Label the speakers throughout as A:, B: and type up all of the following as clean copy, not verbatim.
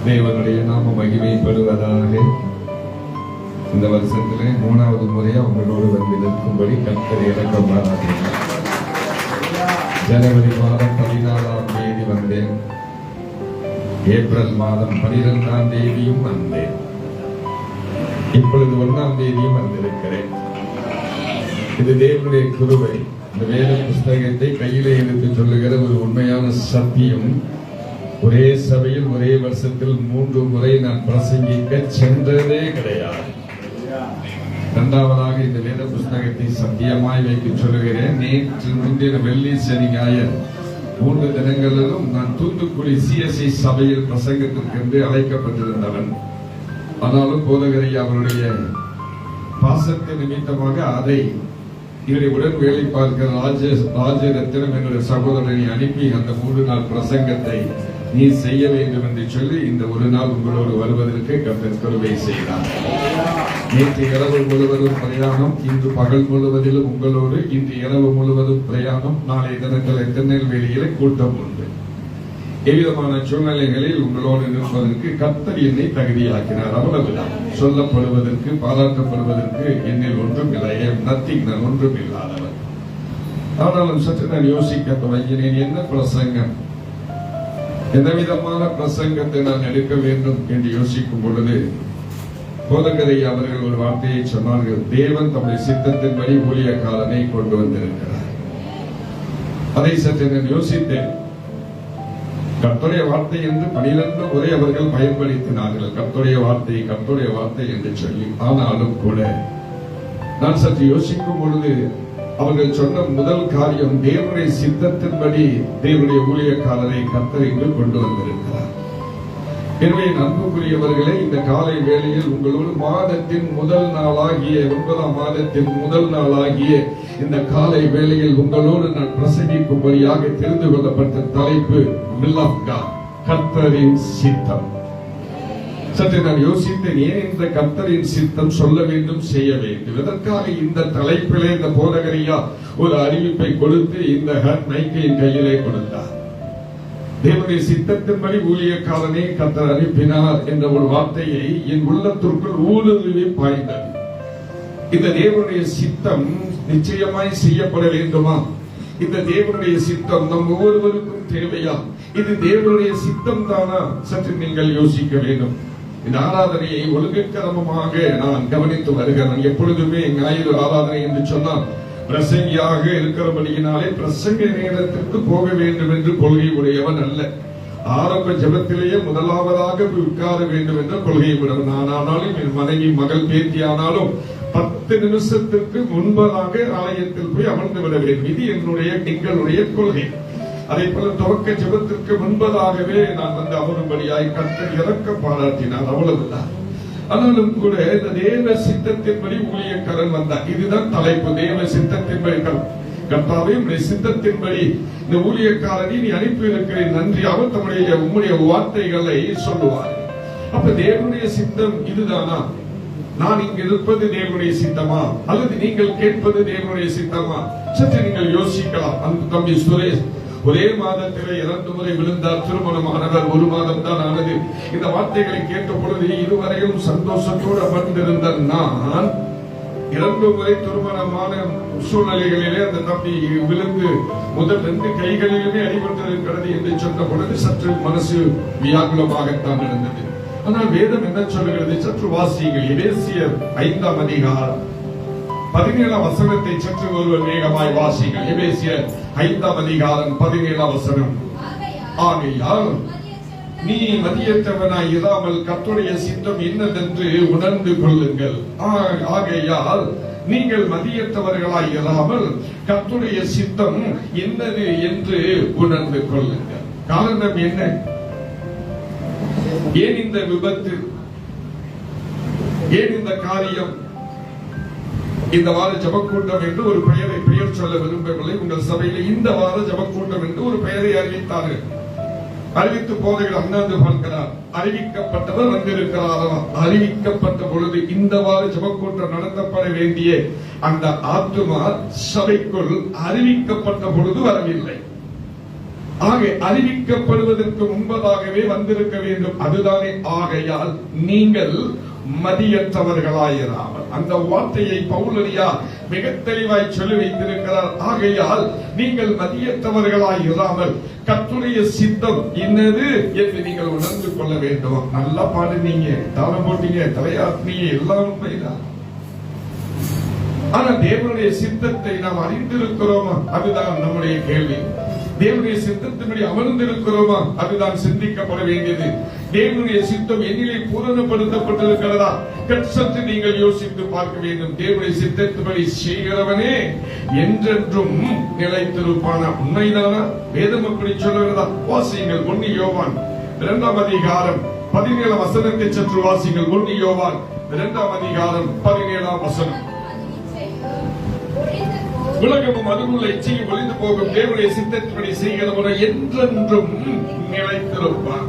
A: தேவனுடைய நாம மகிமைப்படுவதாக. இந்த வருஷத்திலே 3வது முறையா உங்களோடு வந்து நிற்கும்படி கர்த்தர் இரக்கம் பாராட்டினார். ஜனவரி மாதம் 14ஆம் தேதி வந்தேன். ஏப்ரல் மாதம் 12ஆம் தேதியும் வந்தேன். இப்பொழுது 1ஆம் தேதியும் வந்திருக்கிறேன். இது தேவனுடைய கிருபை. இந்த வேத புஸ்தகத்தை கையிலே எடுத்து சொல்லுகிற ஒரு உண்மையான சத்தியம். ஒரே சபையில் ஒரே வருஷத்தில் 3 முறை நான் பிரசங்கிக்க சென்றதே கிடையாது. 2வதாக இந்த வேத புஸ்தகத்தை சத்தியமாய் வைக்க சொல்லுகிறேன். நேற்று முந்தின வெள்ளி சனி ஞாயிறு 3 தினங்களிலும் நான் தூத்துக்குடி CSI சபையில் பிரசங்கத்திற்கு அழைக்கப்பட்டிருந்தவன். ஆனாலும் போதகரை அவருடைய பாசத்தின் நிமித்தமாக அதை என்னுடைய உடன் வேலை பார்க்கிற ராஜரத்தினம் என்னுடைய சகோதரனை அனுப்பி அந்த 3 நாள் பிரசங்கத்தை நீ செய்ய வேண்டும் என்று சொல்லி இந்த ஒரு நாள் உங்களோடு வருவதற்கு கர்த்தர் கிருபை செய்தார். நேற்று இரவு முழுவதும் பிரயாணம், இன்று பகல் முழுவதிலும் உங்களோடு, இன்று இரவு முழுவதும் பிரயாணம். நாளை தினத்தில் திருநெல்வேலியில கூட்டம் உண்டு. எவ்விதமான சூழ்நிலைகளில் உங்களோடு நிற்பதற்கு கர்த்தர் என்னை தகுதியாக்கினார். அவ்வளவுதான். சொல்லப்படுவதற்கு, பாராட்டப்படுவதற்கு என்னில் ஒன்றும் இல்லை. நத்திங், நான் ஒன்றும் இல்லாதவர். ஆனாலும் சற்று நான் யோசிக்க தொடங்கினேன். என்ன பிரசங்கம், எந்த விதமான பிரசங்கத்தை நான் எடுக்க வேண்டும் என்று யோசிக்கும் பொழுது போதகரை அவர்கள் ஒரு வார்த்தையை சொன்னார்கள். தேவன் தம்முடைய சித்தத்தின்படி ஊழியக்காரனை கொண்டு வந்திருக்கிறார். அதை சற்று நான் யோசித்தேன். கர்த்தருடைய வார்த்தை என்று 12 முறை அவர்கள் பயன்படுத்தினார்கள். கர்த்தருடைய வார்த்தை என்று சொல்லி. ஆனாலும் கூட நான் சற்று யோசிக்கும் பொழுது அவர்கள் சொன்ன முதல் காரியம், தேவனுடைய சித்தத்தின்படி தேவனுடைய ஊழியக்காரரை கர்த்தர் இங்கு கொண்டு வந்திருக்கிறார். எனவே அன்புக்குரியவர்களே, இந்த காலை வேளையில் உங்களோடு மாதத்தின் முதல் நாளாகிய 9ஆம் மாதத்தின் முதல் நாளாகிய இந்த காலை வேளையில் உங்களோடு நான் பிரசங்கிக்கும்படியாக தெரிந்து கொள்ளப்பட்ட தலைப்பு will of God, கர்த்தரின் சித்தம். சற்று நான் யோசித்தேன், ஏன் இந்த கர்த்தரின் சித்தம் சொல்ல வேண்டும், செய்ய வேண்டும்? இதற்காக இந்த தலைப்பிலே இந்த போதகரையா ஒரு அறிவிப்பை கொடுத்து இந்த மைக்கையின் கையிலே கொடுத்தார். தேவனுடைய சித்தத்தின்படி ஊழியக்காரனை கர்த்தர் அனுப்பினார் என்ற ஒரு வார்த்தையை என் உள்ளத்திற்குள் ஊடுருவி பாய்ந்தது. இந்த தேவனுடைய சித்தம் நிச்சயமாய் செய்யப்பட வேண்டுமா? இந்த தேவனுடைய சித்தம் நம் ஒவ்வொருவருக்கும் தேவையா? இது தேவனுடைய சித்தம் தானா? சற்று நீங்கள் யோசிக்க வேண்டும். இந்த ஆராதனையை ஒழுங்குக்கிரமமாக நான் கவனித்து வருகிறேன். எப்பொழுதுமே ஞாயிறு ஆராதனை என்று சொன்னால் பிரசங்கியாக இருக்கிறபடியினாலே பிரசங்க நேரத்திற்கு போக வேண்டும் என்று கொள்கை உடையவன் அல்ல. ஆரம்ப ஜபத்திலேயே முதலாவதாக உட்கார வேண்டும் என்ற கொள்கை உடையவன். ஆனாலும் என் மனைவி, மகள், பேத்தி ஆனாலும் 10 நிமிஷத்திற்கு முன்பதாக ஆலயத்தில் போய் அமர்ந்து விட வேண்டும். இது எங்களுடைய கொள்கை. அதே போல துவக்க ஜபத்திற்கு முன்பதாகவே நான் வந்து அமரும்படியாய் கர்த்தர் இறக்க பாராட்டினார். அவ்வளவுதான். ஆனாலும் கூட இந்த தேவ சித்தத்தின்படி ஊழியக்காரன் வந்தார். இதுதான் தலைப்பு, தேவ சித்தத்தின்படி. கர்த்தாவே, சித்தத்தின்படி இந்த ஊழியக்காரனை நீ அனுப்பி இருக்கிறேன், நன்றி. அவர் உம்முடைய வார்த்தைகளை சொல்லுவார். அப்ப தேவனுடைய சித்தம் இதுதானா? நான் இங்கு இருப்பது தேவனுடைய சித்தமா, அல்லது நீங்கள் கேட்பது தேவனுடைய சித்தமா? சற்று நீங்கள் யோசிக்கலாம். அந்த தம்பி சுரேஷ் ஒரே மாதத்திலே 2 முறை விழுந்தார். திருமணமானவர் 1 மாதம் தான் ஆனது. இந்த வார்த்தைகளை கேட்ட பொழுது இதுவரையும் சந்தோஷத்தோடு அமர்ந்திருந்த நான் 2 முறை திருமணமான சூழ்நிலைகளிலே அந்த தம்பி விழுந்து முதல் 2 கைகளிலுமே அடிபட்டிருக்கிறது என்று சொன்ன பொழுது சற்று மனசு வியாகுலமாகத்தான் இருந்தது. ஆனால் வேதம் என்ன சொல்லுகிறது? சற்று வாசியுங்கள். எபேசியர் 5ஆம் அதிகாரம் 17 வசனத்தை சற்று ஒருவர் வேகமாய் வாசிங்கள். எபேசியர் 5 அதிகாரம் 17 வசனம். ஆகையால் நீ மதியற்றவனாய் இராமல் கர்த்தருடைய சித்தம் என்னதென்று உணர்ந்து கொள்ளுங்கள். ஆகையால் நீங்கள் மதியற்றவர்களாய் இராமல் கர்த்தருடைய சித்தம் என்னது என்று உணர்ந்து கொள்ளுங்கள். காரணம் என்ன? ஏன் இந்த விபத்து? ஏன் இந்த காரியம்? இந்த வார ஜபக்கூட்டம் என்று ஒரு பெயர் சொல்ல விரும்பவில்லை. உங்கள் சபையில் இந்த வார ஜபக்கூட்டம் என்று ஒரு பெயரை அறிவித்தார்கள். அறிவித்து போதைகள் அண்ணாந்து பார்க்கிறார். அறிவிக்கப்பட்டவர் வந்திருக்கிறாரா? அறிவிக்கப்பட்ட பொழுது இந்த வார ஜபக்கூட்டம் நடத்தப்பட வேண்டிய அந்த ஆத்துமா சபைக்குள் அறிவிக்கப்பட்ட பொழுது வரவில்லை. ஆக அறிவிக்கப்படுவதற்கு முன்பதாகவே வந்திருக்க வேண்டும். அதுதானே ஆகையால் நீங்கள் மதியற்றவர்களாயிராமல். அந்த வார்த்தையை பவுலடியா மிக தெளிவாய் சொல்லி வைத்திருக்கிறார். ஆகையால் நீங்கள் மதியற்றவர்களாயிராமல் கர்த்தருடைய சித்தம் என்னது என்று நீங்கள் உணர்ந்து கொள்ள வேண்டும். நல்லா பாடுனீங்க, தாளம் போட்டீங்க, தலையாட்டினீங்க, எல்லாம் உண்மைதான். ஆனா தேவனுடைய சித்தத்தை நாம் அறிந்திருக்கிறோமா? அதுதான் நம்முடைய கேள்வி. தேவனுடைய சித்தத்தின்படி அமர்ந்திருக்கிறோமா? அதுதான் சிந்திக்கப்பட வேண்டியது. தேவனுடைய சித்தம் என்னிலே பூரணப்படுத்தப்பட்டிருக்கிறதா? சற்று நீங்கள் யோசித்து பார்க்க வேண்டும். தேவனுடைய சித்தத்தின்படி செய்கிறவனே என்றென்றும் நிலைத்திருப்பானா? உண்மைதானா? வேதம் அப்படி சொல்லுகிறதா? வாசியுங்கள். 1 யோவான் 2 அதிகாரம் 17 வசனத்தை சற்று வாசிங்கள். 1 யோவான் 2 அதிகாரம் 17 வசனம். உலகமும் அதுக்குள்ள இச்சையும் ஒளிந்து போகும், தேவனுடைய சித்தத்தின்படி செய்கிறவனோ என்றென்றும் நிலைத்திருப்பான்.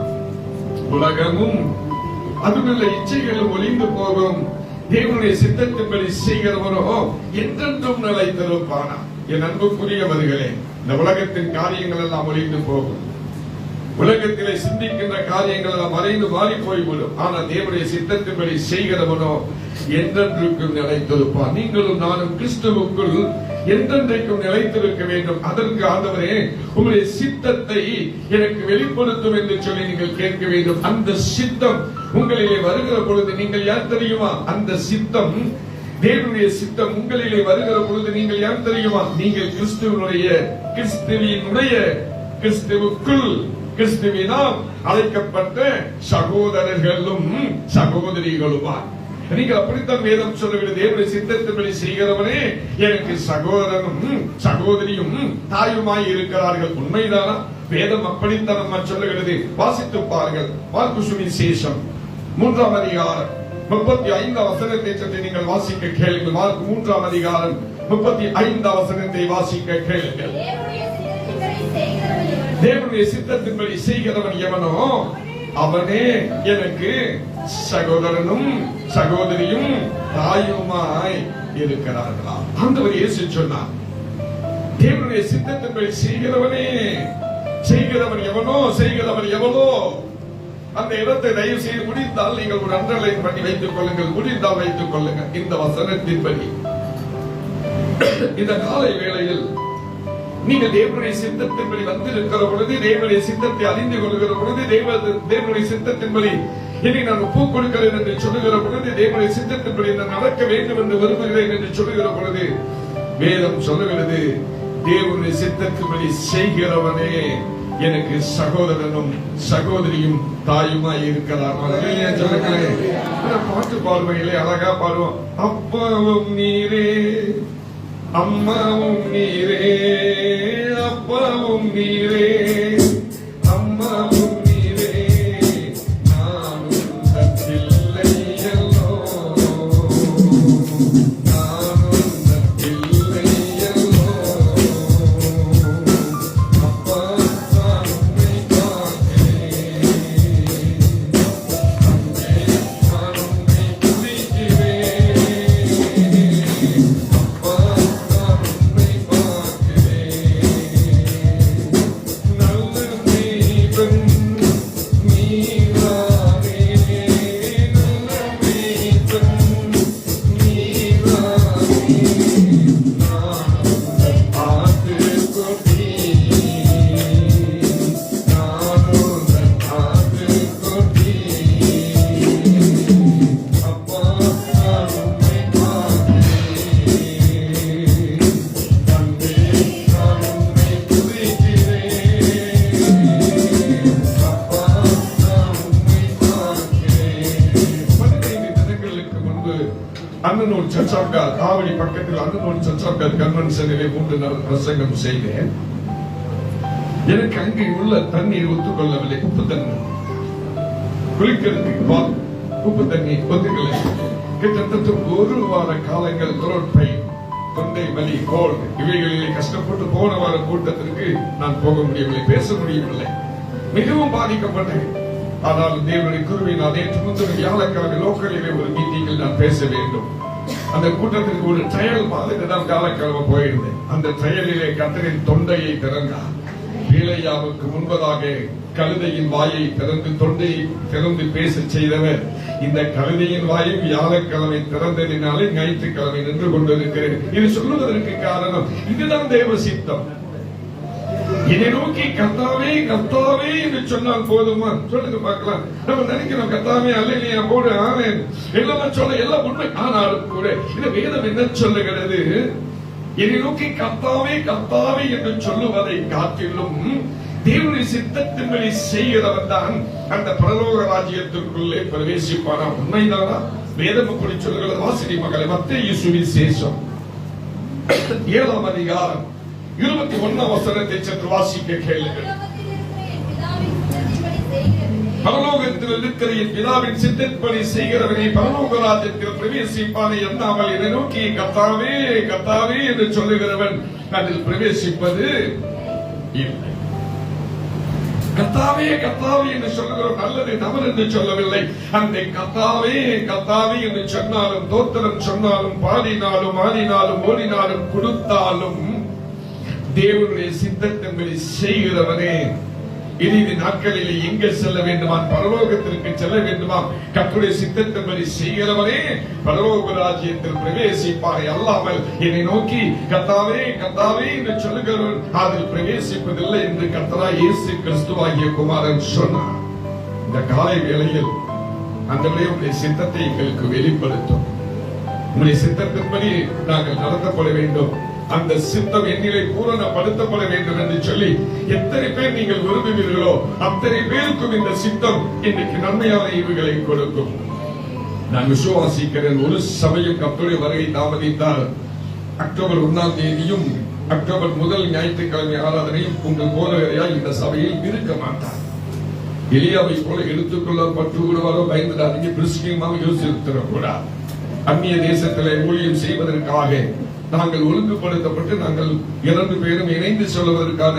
A: உலகமும் அதுக்குள்ள இச்சைகளும் ஒளிந்து போகும், தேவனுடைய சித்தத்தின்படி செய்கிறவனோ என்றென்றும் நிலைத்திருப்பானா? என் அன்புக்குரியவர்களே, இந்த உலகத்தின் காரியங்கள் எல்லாம் ஒளிந்து போகும். உலகத்திலே சிந்திக்கின்ற காரியங்கள் எல்லாம் மறைந்து மாறி போய்விடும். ஆனால் தேவனுடைய சித்தத்தின்படி செய்கிறவனோ என்றென்றைக்கும் நிலைத்திருப்பான். நீங்களும் நானும் கிறிஸ்துவுக்குள் என்றென்றைக்கும் நிலைத்திருக்க வேண்டும். அதற்கு ஆண்டவரே உங்களுடைய சித்தத்தை எனக்கு வெளிப்படுத்தும் என்று சொல்லி நீங்கள் கேட்க வேண்டும். அந்த சித்தம் உங்களிலே வருகிற பொழுது நீங்கள் யார் தெரியுமா? அந்த சித்தம், தேவனுடைய சித்தம் உங்களிலே வருகிற பொழுது நீங்கள் யார் தெரியுமா? நீங்கள் கிறிஸ்துவுக்குள் கிறிஸ்துவினால் அழைக்கப்பட்ட சகோதரர்களும் சகோதரிகளுமா. நீங்கள் அப்படித்தான் வேதம் சொல்லுகிறது. தேவனுடைய சித்தத்தின்படி செய்கிறவனே எனக்கு சகோதரனும் சகோதரியும் தாயுமாய் இருக்கிறார்கள். உண்மைதானா? வேதம் அப்படித்தான் நம்ம சொல்லுகிறது. வாசித்து பாருங்கள். மார்க்கு சுவிசேஷம் 3 அதிகாரம் 35 வசனத்தை சற்று நீங்கள் வாசிக்க கேளுங்கள். மார்க்கு 3 அதிகாரம் 35 வசனத்தை வாசிக்க கேளுங்கள். தேவனுடைய சித்தத்தின்படி செய்கிறவன் எவனோ அவனே எனக்கு சகோதரனும் சகோதரியும் தாயுமாய் இருக்கிறார்களா? ஆண்டவர் இயேசு சொன்னார். தேவனுடைய சித்தத்தின்படி செய்கிறவன் எவனோ அந்த இடத்தை தயவு செய்து முடிந்தால் நீங்கள் ஒரு அண்டர்லைன் பண்ணி வைத்துக் கொள்ளுங்கள். முடிந்தால் வைத்துக் கொள்ளுங்கள். இந்த வசனத்தின்படி இந்த காலை வேளையில் நீங்கள் தேவனுடைய சித்தத்தின்படி வந்திருக்கிற பொழுது, தேவனுடைய சித்தத்தை அறிந்து கொள்கிற பொழுது, தேவனுடைய சித்தத்தின்படி இனி நான் ஒப்பு கொடுக்கிறேன் என்று சொல்லுகிற பொழுது, தேவனுடைய சித்தத்தின்படி நடக்க வேண்டும் என்று விரும்புகிறேன் என்று சொல்லுகிற பொழுது, வேதம் சொல்லுகிறது தேவனுடைய சித்தத்தின்படி செய்கிறவனே எனக்கு சகோதரனும் சகோதரியும் தாயுமாய் இருக்கிறார். சொல்லுங்களேன். பாட்டு பாடுவையிலே அழகா பாடுவோம். அப்பாவும் நீரே, அம்மாவும் நீரே, அப்பாவும் நீரே, அம்மாவும் நீரே, நானும் தப்பில்லை எல்லோ, நானும் தப்பில்லை எல்லோ, அப்பா சாமி பார்க்கிறேன், அங்கே சாமி குதிக்கிறேன், அப்பா நல்ல சச்சாப்கார் காவடி பக்கத்தில் அன்னூர் சச்சாப்கார் கன்வென்ஷனிலே 3 நாள் பிரசங்கம் செய்தேன். எனக்கு அங்கே உள்ள தண்ணீர் ஒத்துக்கொள்ளவில்லை. உப்பு தண்ணீர் குளிக்கிறதுக்கு உப்பு தண்ணீர் ஒத்துக்கலை. கிட்டத்தட்ட 1 வார காலங்கள் தோற்பை தொண்டை வலி கோல் இவைகளிலே கஷ்டப்பட்டு போன வார கூட்டத்திற்கு நான் போக முடியவில்லை, பேச முடியவில்லை, மிகவும் பாதிக்கப்பட்டேன். ஆனால் தேவனுடைய கிருபையினால் நேற்று முந்தின வியாழக்கிழமை லோக்கலிலே ஒரு மீட்டிங்கில் நான் பேச வேண்டும். அந்த கூட்டத்திற்கு ஒரு ட்ரையல் மாதிரி தான் வியாழக்கிழமை போயிருந்தேன். அந்த ட்ரையலிலே கர்த்தரின் தொண்டையை திறந்தார். பீலையாவுக்கு முன்பதாக கழுதையின் வாயை திறந்து தொண்டையை திறந்து பேச செய்தவர் இந்த கழுதையின் வாயை வியாழக்கிழமை திறந்ததினாலே ஞாயிற்றுக்கிழமை நின்று கொண்டிருக்கிறேன். இது சொல்லுவதற்கு காரணம் இதுதான் தேவ சித்தம். என்னை நோக்கி கர்த்தாவே கர்த்தாவே என்று சொன்னால் போதுமா? சொல்லுங்க பார்க்கலாம். நம்ம நினைக்கிறோம் கர்த்தாவே அல்லேலூயா போடு ஆமென் எல்லாம் சொல்ல எல்லாம் உண்மை. ஆனாலும் கூட இந்த வேதம் என்ன சொல்லுகிறது? என்னை நோக்கி கர்த்தாவே கர்த்தாவே என்று சொல்லுவதை காட்டிலும் தேவனுடைய சித்தத்தின்படி செய்கிறவன் தான் அந்த பரலோக ராஜ்யத்திற்குள்ளே பிரவேசிப்பானா? உண்மைதானா? வேதம் அப்படி சொல்லுகிறது. வாசிடி மக்களை, மத்தேயு சுவிசேஷம் 7ஆம் அதிகாரம் 21ஆம் வசனத்தை சற்று வாசிக்க கேளுங்கள். பரலோகத்தில் இருக்கிற என் பிதாவின் சித்தப்படி செய்கிறவனை பரலோக ராஜ்யத்தில் பிரவேசிப்பானை எண்ணாமல் என்னை நோக்கி கர்த்தாவே கர்த்தாவே என்று சொல்லுகிறவன் அதில் பிரவேசிப்பது இல்லை. கர்த்தாவே கர்த்தாவே என்று சொல்லுகிறோம் நல்லது தவறு என்று சொல்லவில்லை. அந்த கர்த்தாவே கர்த்தாவே என்று சொன்னாலும் தோத்திரம் சொன்னாலும் பாடினாலும் ஆடினாலும் ஓடினாலும் கொடுத்தாலும் தேவனுடைய சித்தத்தின்படி செய்கிறவனே இறுதி நாட்களில் எங்கே செல்ல வேண்டுமா? பரலோகத்திற்கு செல்ல வேண்டுமா? கர்த்தருடைய சித்தத்தின்படி செய்கிறவனே பரலோக ராஜ்யத்தில் பிரவேசிப்பாரே அல்லாமல் என்னை நோக்கி கர்த்தாவே கர்த்தாவே என்று சொல்லுகிறவன் அதில் பிரவேசிப்பதில்லை என்று கர்த்தராகிய இயேசு கிறிஸ்துவாகிய குமாரன் சொன்னார். இந்த காலை வேளையில் அந்த உடைய சித்தத்தை எங்களுக்கு வெளிப்படுத்தும். உங்களுடைய சித்தத்தின்படி நாங்கள் நடத்தப்பட வேண்டும். அந்த சித்தம் என்னிலே பூரணப்படுத்தப்பட வேண்டும் என்று சொல்லி எத்தனை பேர் நீங்கள் விரும்புவீர்களோ அத்தனை பேருக்கும் இந்த சித்தம் இன்றைக்கு நன்மையான ஈவுகளை கொடுக்கும். நான் விசுவாசிக்கிறேன். ஒரு சமயம் கர்த்தருடைய வருகை தாமதித்தால் அக்டோபர் 1ஆம் தேதியும் அக்டோபர் முதல் ஞாயிற்றுக்கிழமை ஆராதனையும் உங்கள் போதகரையா இந்த சபையில் இருக்க மாட்டார். எலியாவை போல எடுத்துக்கொள்ளப்பட்டு விடுவாரோ பயந்துடாதீங்க. பிரிஸ்கியமாக யோசித்திடக்கூடாது. அந்நிய தேசத்திலே ஊழியம் செய்வதற்காக நாங்கள் ஒழுங்குபடுத்தப்பட்டு நாங்கள் 2 பேரும் இணைந்து சொல்வதற்கான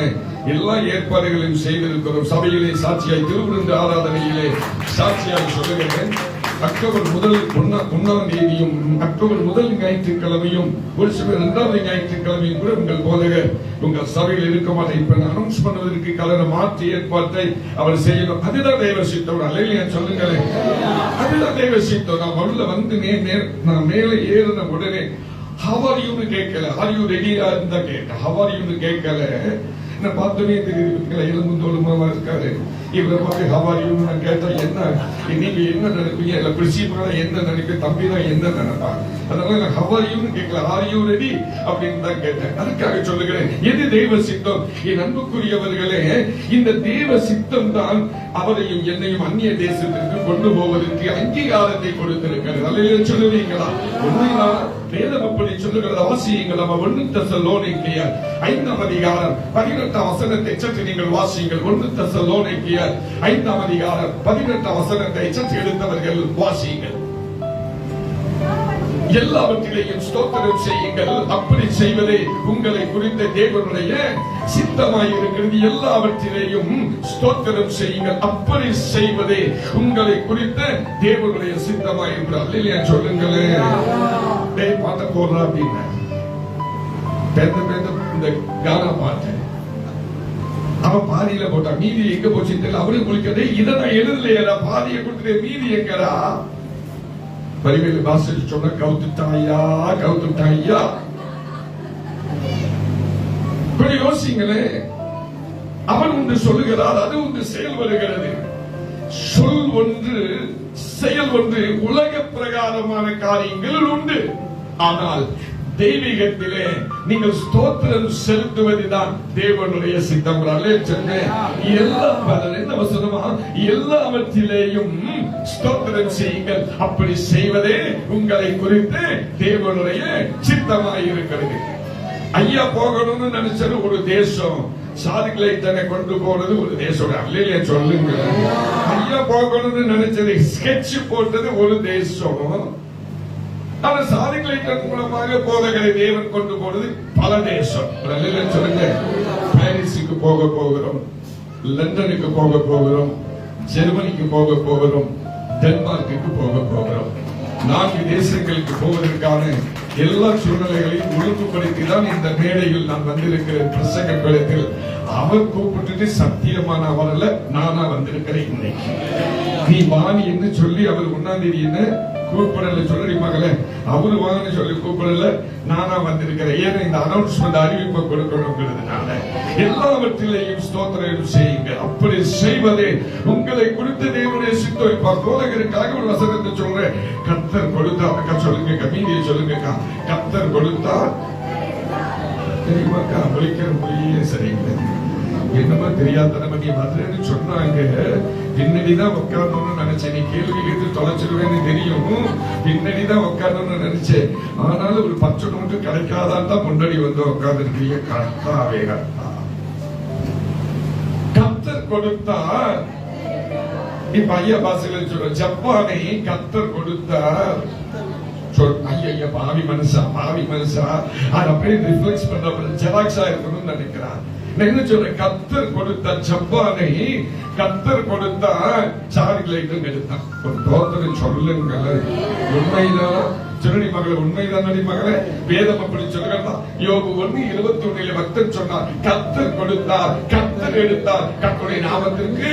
A: எல்லா ஏற்பாடுகளையும் செய்திருக்கிறோம். சபையிலே சாட்சியாய் திருவிருந்து ஆராதனையிலே சாட்சியாய் சொல்லுகிறேன். அக்டோபர் முதல் 1ஆம் தேதியும் அக்டோபர் முதல் ஞாயிற்றுக்கிழமையும் ஒரு சில 2வது ஞாயிற்றுக்கிழமையும் கூட உங்கள் போதகர் உங்கள் சபையில் இருக்க மாட்டேன். இப்ப அனௌன்ஸ் பண்ணுவதற்கு கலர மாற்று ஏற்பாட்டை அவர் செய்யணும். அதுதான் தெய்வ சித்தம். அல்லேலூயா சொல்லுங்களேன். அதுதான் தெய்வ சித்தம். நான் உள்ள வந்து நான் மேலே ஏறின உடனே how are you னு கேட்கல, are you ready இருந்தா கேட்டேன். how are you னு கேட்கல. நான் பார்த்தோன்னே தெரியுது எலும்பு தோலுமா இருக்காரு. இவரை பார்த்து how are you னு நான் கேட்டா என்ன நீங்க என்ன நினைப்பீங்க? இல்ல பிரின்சிபலா என்ன நினைப்பீங்க? தம்பி தான் என்ன நினைப்பா? அதனால நான் how are you னு கேட்கல, are you ready அப்படின்னு தான் கேட்டேன். அதுக்காக சொல்லுகிறேன் எது தெய்வ சித்தம். என் அன்புக்குரியவர்களே, இந்த தெய்வ சித்தம் தான் அவரையும் என்னையும் அந்நிய தேசத்திற்கு கொண்டு போவதற்கு அங்கீகாரத்தை கொடுத்திருக்கிறது. அல்லேலூயா சொல்லுவீங்களா? உண்மைதான். வேதம் அப்படி சொல்லுகிறத வாசியுங்கள். நம்ம 1 தெசலோனிக்கேயர் 5ஆம் அதிகாரம் 18ஆம் வசனத்தை சற்று நீங்கள் வாசியுங்கள். 1 தெசலோனிக்கேயர் 5ஆம் அதிகாரம் 18ஆம் வசனத்தை சற்று எடுத்தவர்கள் வாசியுங்கள். எல்லாவற்றிலேயும் ஸ்தோத்திரம் செய்யுங்கள், அப்படி செய்வதே உங்களை குறித்த தேவனுடைய சித்தமாயிருக்கிறது. எல்லாவற்றிலேயும் ஸ்தோத்திரம் செய்யுங்கள், அப்படி செய்வதே உங்களை குறித்த தேவனுடைய சித்தமாயிருக்கிறது. இல்லையா சொல்லுங்களேன். பாட்ட போடுறா அப்படின்னா இந்த கானா பாட்டு அவன் பாதியில போட்டா மீதி எங்க போச்சு தெரியல. அவனுக்கு குளிக்கதே இதை நான் எழுதலையா, பாதியை கொடுத்துட்டு மீதி எங்கடா? பரிவேலு பாஸ்டர் சொன்ன கவுத்துட்டாயா கவுத்துட்டாயா. கொஞ்சம் யோசிங்களே. அவன் ஒன்று சொல்லுகிறார், அது ஒன்று செயல் வருகிறது. சொல் ஒன்று செயல் ஒன்று உலக பிரகாரமான காரியங்கள் உண்டு. ஆனால் தெய்வீகத்திலே நீங்கள் ஸ்தோத்திரம் செலுத்துவதுதான் தேவனுடைய சித்தம். எல்லாவற்றிலேயும் ஸ்தோத்திரம் செய்யுங்கள். அப்படி செய்வதே உங்களை குறித்து தேவனுடைய சித்தமாய் இருக்கிறது. ஐயா போகணும்னு நினைச்சது ஒரு தேசம், சாதிகளை தன்னை கொண்டு போனது ஒரு தேசம். அல்லையா சொல்லுங்க. ஐயா போகணும்னு நினைச்சது ஸ்கெட்ச் போட்டது ஒரு தேசம். ஆனா சாதிகளை மூலமாக போதகரை தேவன் கொண்டு போனது பல தேசம். சொல்லுங்க. பாரிஸுக்கு போக போகிறோம், லண்டனுக்கு போக போகிறோம், ஜெர்மனிக்கு போக போகிறோம், டென்மார்க்கு போக போகிறோம். 4 தேசங்களுக்கு போவதற்கான எல்லா சூழ்நிலைகளையும் ஒழுங்குபடுத்தி தான் இந்த மேடையில் நான் வந்திருக்கிற பிரசங்க களத்தில். அவர் கூப்பிட்டு சத்தியமான அவரல்ல, நானா வந்திருக்கிறேன். இன்னைக்கு நீ வாணி என்று சொல்லி அவர் 1ஆம் தேதி என்ன கூப்பிடல சொல்லி மகளே, அவரு வாங்கன்னு சொல்லி கூப்பிடல, நானா வந்திருக்கிறேன். ஏன்னா இந்த அனௌன்ஸ்மெண்ட் அறிவிப்பை கொடுக்கணுங்கிறதுனால எல்லாவற்றிலேயும் ஸ்தோத்திரம் செய்யுங்க. அப்படி செய்வதே உங்களை குறித்து தேவனுடைய சித்தம். போதகருக்காக ஒரு வசனத்தை சொல்றேன். கர்த்தர் கொடுத்தா அக்கா சொல்லுங்க, மீதியை சொல்லுங்க. கர்த்தர் கொடுத்தா தெரியுமாக்கா? ஒழிக்கிற மொழியே சரிங்க. என்னமா தெரியாதனமா நீ வரலன்னு சொன்னாங்க. பின்னடிதான் உட்காரணும்னு நினைச்சேன். நீ கேள்வி கேட்டு தொலைச்சிருவேன்னு தெரியும். பின்னடிதான் உட்காரணும்னு நினைச்சேன். ஆனாலும் ஒரு 10 நோட்டு கிடைக்காதான் தான் முன்னாடி வந்து உட்கார்ந்துருக்கீங்க. கர்த்தாவே கர்த்தா. கர்த்தர் கொடுத்தா இப்ப ஐயா பாசையில சொல்ற ஜப்பானை கர்த்தர் கொடுத்தார். ஐயா பாவி மனுஷா, பாவி மனுஷா. அது அப்படியே ரிஃப்ளெக்ஸ் பண்ற ஜெராக்ஸா இருக்கணும்னு நினைக்கிறான். என்ன சொல்ற? கர்த்தர் கொடுத்த ஜப்பானை கர்த்தர் கொடுத்த சாரிலைட்டும் எடுத்தான். ஒரு தோத்தரை சொல்லுங்கள். உண்மைதான் சொல்லி மகளே, உண்மைதான் நடி மகளே. வேதம் அப்படி சொல்லுகிறதா? யோபு 1:21 பக்தன் சொன்னார், கர்த்தர் கொடுத்தார், கர்த்தர் எடுத்தார், கர்த்தருடைய நாமத்திற்கு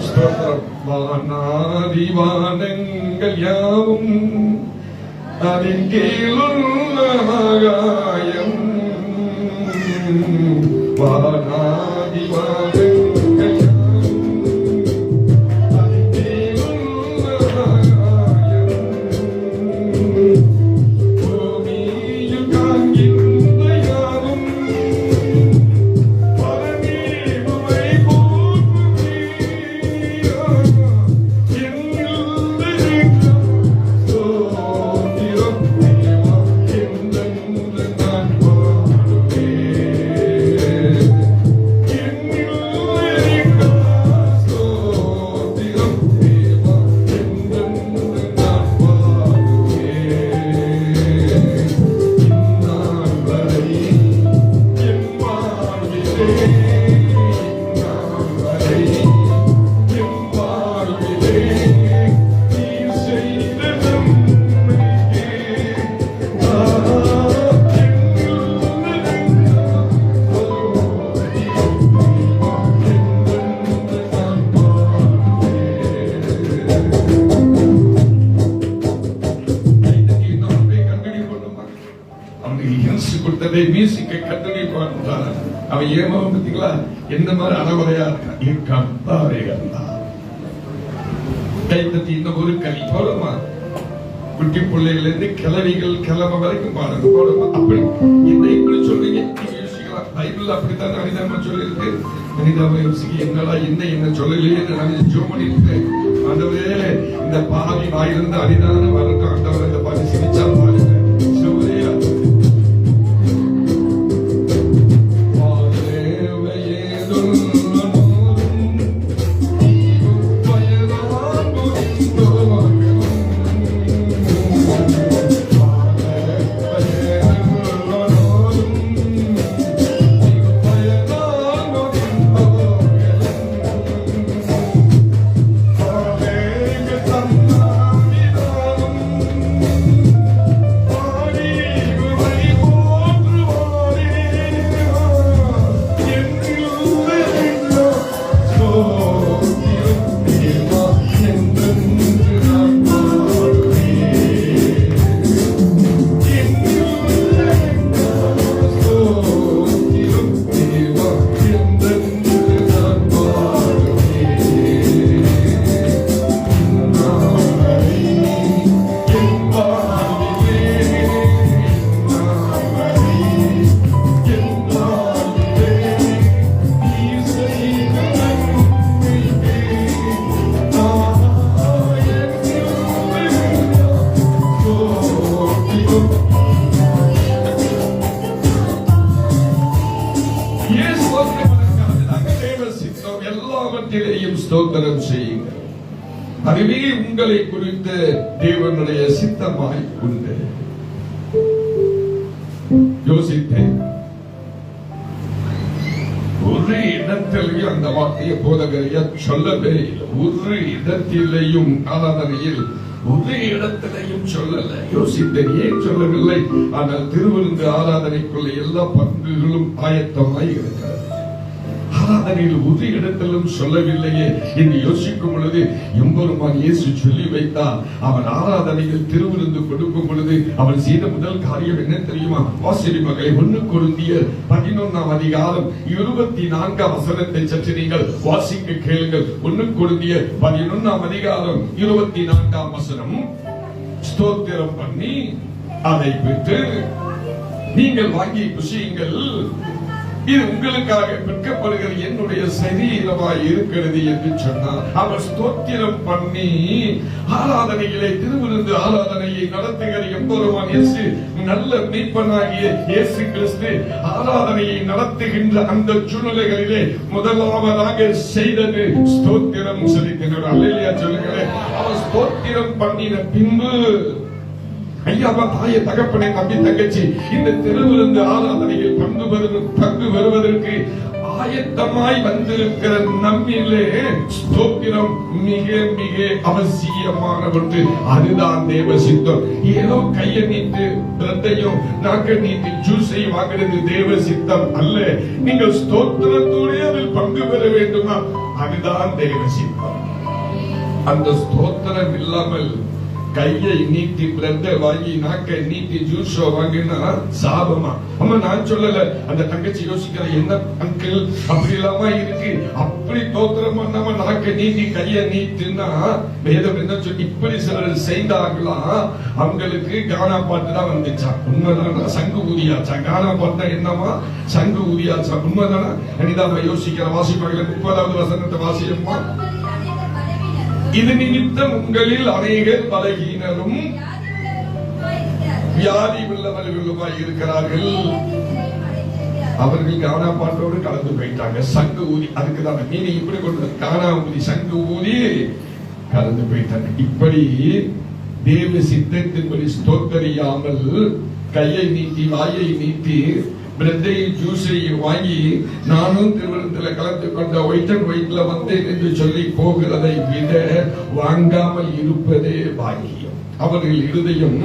A: ஸ்தோத்திரம். வானாதி வானங்கள் யாவும் அதன் கீழுள்ள ஆகாயம், வானாதி வானங்கள் யாவும் அதன் கீழுள்ள ஆகாயம், பூமியில் காண்கின்ற யாவும் பரமேவுமை போற்றுமே. அவன் ஏமாவும் பார்த்தீங்களா? எந்த மாதிரி அறகுறையா இருக்கான். கைத்தட்டி இன்னும் ஒரு கலி போடுமா? குட்டி பிள்ளைகள் இருந்து கிளவிகள் கிளம்ப வரைக்கும் பாருங்க போடுமா? அப்படி இந்த இப்படி சொல்றீங்க. நீங்க யோசிக்கலாம், பைபிள் அப்படித்தான் அனிதாமா சொல்லிருக்கு. அனிதாமா யோசிக்க என்னடா என்ன சொல்லலையே நான் ஜோ பண்ணிட்டு ஆண்டவரே, இந்த பாவி வாயிலிருந்து அனிதான வரட்டும். ஆண்டவர் இந்த பாதி சிரிச்சா பாருங்க. தேவ சித்தம். எல்லாவற்றிலேயும் ஸ்தோத்திரம் செய்யுங்கள். அதுவே உங்களை குறித்த தேவனுடைய சித்தமாய் உண்டு. யோசித்தேன், ஒரு இடத்திலேயும் அந்த வார்த்தையை போதகரையா சொல்லவே இல்லை. ஒரு இடத்திலேயும் ஆராதனையில் ஒரு இடத்திலையும் சொல்லல. யோசித்தேன், ஏன் சொல்லவில்லை? ஆனால் திருவிருந்து ஆராதனைக்குள்ள எல்லா பங்குகளும் ஆயத்தமாய் இருக்கிறது. ஆராதனையில் ஒரு இடத்திலும் சொல்லவில்லையே என்று யோசிக்கும் பொழுது எம்பெருமான் இயேசு சொல்லி வைத்தார். அவன் ஆராதனையில் திருவிருந்து கொடுக்கும் பொழுது அவன் செய்த முதல் காரியம் என்ன தெரியுமா? வாசிரி மகளை 1 கொரிந்தியர் 11ஆம் அதிகாரம் 24ஆம் வசனத்தை சற்று நீங்கள் வாசிக்க கேளுங்கள். 1 கொரிந்தியர் 11ஆம் அதிகாரம் 24ஆம் வசனம். ஸ்தோத்திரம் பண்ணி அதை பெற்று நீங்கள் வாங்கி புசியுங்கள், இது உங்களுக்காக விற்கப்படுகிற என்னுடைய சரீரமாய் இருக்கிறது என்று சொன்னார். அவர் ஸ்தோத்திரம் பண்ணி ஆராதனையிலே திருவிருந்து ஆராதனையை நடத்துகிற எம்பெருமான் இயேசு, நல்ல மீட்பனாகிய இயேசு கிறிஸ்து ஆராதனையை நடத்துகின்ற அந்த சூழ்நிலைகளிலே முதலாவதாக செய்தது ஸ்தோத்திரம் செலுத்தினார். அல்லேலூயா சொல்லுங்களேன். அவர் ஸ்தோத்திரம் பண்ணின பின்பு, ஐயா தாய தகப்பனை தம்பி தங்கச்சி, இந்த திருவிருந்து ஆராதனையில் பங்கு வருவதற்கு ஆயத்தமாய் வந்திருக்கிற நம்மிலே ஸ்தோத்திரம் மிக மிக அவசியமான ஒன்று. அதுதான் தேவ சித்தம். ஏதோ கையை நீட்டு ரத்தையும் நாக்க நீட்டி ஜூஸை வாங்குறது தேவ சித்தம் அல்ல. நீங்கள் ஸ்தோத்திரத்தோடு அதில் பங்கு பெற வேண்டுமா? அதுதான் தேவ சித்தம். அந்த ஸ்தோத்திரம் இல்லாமல் கையை நீட்டி பிரெட்டை வாங்கி நாக்கை நீட்டி ஜூஸ் வாங்கினா சாபமா? அம்மா நான் சொல்லல. அந்த தங்கச்சி யோசிக்கிற, என்ன அங்கிள் அப்படி இல்லாம இருக்கு, அப்படி தோத்திரம் பண்ணாம நாக்கை நீட்டி கையை நீட்டுனா வேதம் என்ன சொல்லி இப்படி சிலர் செய்தாங்களா? அவங்களுக்கு கானா பாட்டு தான் வந்துச்சா? உண்மைதானா? சங்கு ஊதியாச்சா? கானா பாட்டு என்னமா? சங்கு ஊதியாச்சா? உண்மைதானா? அனிதாவை யோசிக்கிற வாசிப்பாங்க. 30வது வசனத்தை வாசியம்மா. இது நிமித்தம் உங்களில் அநேகர் பலகீனரும் வியாதி உள்ளவர்களுமாய் இருக்கிறார்கள். அவர்கள் கானா பாட்டோடு கலந்து போயிட்டாங்க. சங்கு ஊதி, அதுக்குதான் மீனி இப்படி கொண்டு கானா ஊதி சங்கு ஊதி கலந்து போயிட்டாங்க. இப்படி தேவ சித்தத்தின்படி ஸ்தோத்தரியாமல் கையை நீட்டி வாயை நீட்டி பிரெட்டை ஜூஸை வாங்கி நானும் திருவிழத்தில் கலந்து கொண்ட ஒயிட் அண்ட் ஒயிட்ல வந்தேன் என்று சொல்லி போகிறதை விட வாங்காமல் இருப்பதே பாக்கியம். அவர்கள் இருதயம்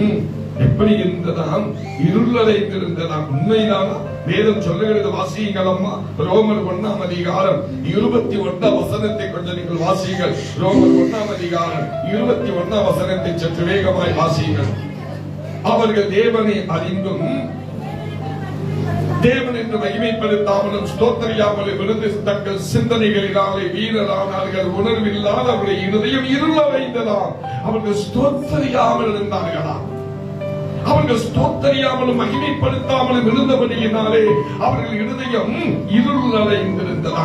A: எப்படி இருந்ததாம்? இருளடைந்திருந்ததாம். உண்மைதானா? வேதம் சொல்லுகிறது, வாசியுங்களம்மா. ரோமர் 1ஆம் அதிகாரம் 21ஆம் வசனத்தை கொஞ்சம் நீங்கள் வாசியுங்கள். ரோமர் 1ஆம் அதிகாரம் 21ஆம் வசனத்தை சற்று வேகமாய் வாசியுங்கள். அவர்கள் தேவனை அறிந்தும் தேவன் என்று மகிமைப்படுத்தாமலும் ஸ்தோத்திரியாமலும் இருந்து தங்கள் சிந்தனைகளினாலே வீரரானார்கள். உணர்வில்லாத அவருடைய இருதயம் இருளடைந்ததாம். அவர்கள் ஸ்தோத்திரியாமல் இருந்தார்களா? அவர்கள் ஸ்தோத்திரியாமலும் மகிமைப்படுத்தாமலும் இருந்தபடியினாலே அவர்கள் இருதயம் இருளடைந்திருந்ததா.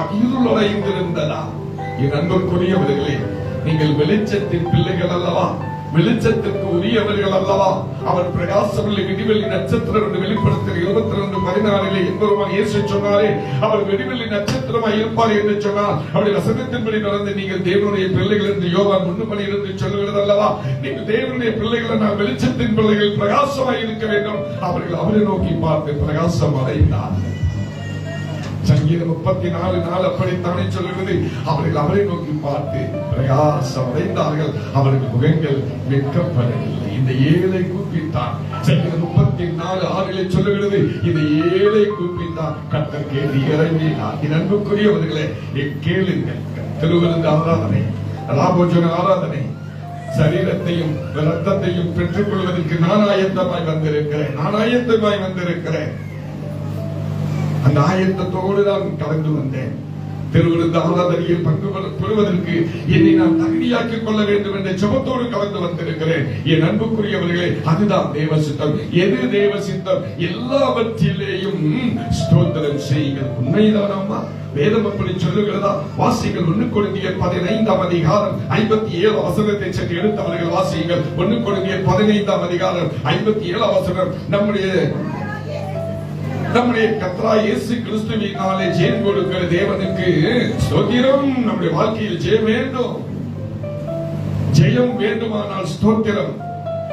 A: என் அன்புக்குரியவர்களே, நீங்கள் வெளிச்சத்தின் பிள்ளைகள் அல்லவா? வெளிச்சத்திற்கு உரியவர்கள் அல்லவா? அவர் பிரகாசமில்லை விடிவெள்ளி நட்சத்திரம் என்று வெளிப்படுத்துகிற 22:14 எம்பெருமான் இயேசு சொன்னாரே, அவர் விடிவெள்ளி நட்சத்திரமாய் இருப்பார் என்று சொன்னார். அவருடைய வசனத்தின்படி நடந்து நீங்கள் தேவனுடைய பிள்ளைகள் என்று யோவான் 1:12 சொல்லுகிறது அல்லவா? நீங்கள் தேவனுடைய பிள்ளைகள், நான் வெளிச்சத்தின் பிள்ளைகள், பிரகாசமாய் இருக்க வேண்டும். அவர்கள் அவரை நோக்கி பார்த்து பிரகாசம் அடைந்தார். சங்கீதம் 34:4 அப்படித்தானே சொல்லுகிறது. அவர்கள் அவரை நோக்கி பார்த்து பிரகாசம் அடைந்தார்கள். அவர்கள் முகங்கள் வெட்கப்படவில்லை. இந்த ஏழை கூப்பிட்டார். சங்கீதம் 34:6 சொல்லுகிறது, இந்த ஏழை கூப்பிட்டார், கர்த்தர் கேட்டு இறங்கினார். என் அன்புக்குரியவர்களே, கேளுங்கள். திருவிருந்து ஆராதனை, ராபோஜன ஆராதனை, சரீரத்தையும் ரத்தத்தையும் பெற்றுக் கொள்வதற்கு நான் ஆயத்தமாய் வந்திருக்கிறேன். அந்த ஆயத்தத்தோடு நான் கலந்து வந்தேன். திருவிருந்து ஆராதனையில் பங்கு பெறுவதற்கு என்னை நான் தகுதியாக்கிக் கொள்ள வேண்டும் என்ற ஜெபத்தோடு கலந்து வந்திருக்கிறேன். என் அன்புக்குரியவர்களே, அதுதான் தேவ சித்தம். எது தேவ சித்தம்? எல்லாவற்றிலேயும் ஸ்தோத்திரம் செய்யுங்கள். உண்மைதானம்மா? வேதம் அப்படி சொல்லுகிறதா? வாசிகள் 1 கொரிந்தியர் 15ஆம் அதிகாரம் 57 வசனத்தை சென்று எடுத்தவர்கள் வாசியுங்கள். 1 கொரிந்தியர் 15ஆம் அதிகாரம் 57 வசனம். நம்முடைய நம்முடைய கர்த்தராகிய இயேசு கிறிஸ்துவினாலே ஜெயம் கொடுக்கிற தேவனுக்கு ஸ்தோத்திரம். நம்முடைய வாழ்க்கையில் ஜெயம் வேண்டும். ஜெயம் வேண்டுமானால் ஸ்தோத்திரம்.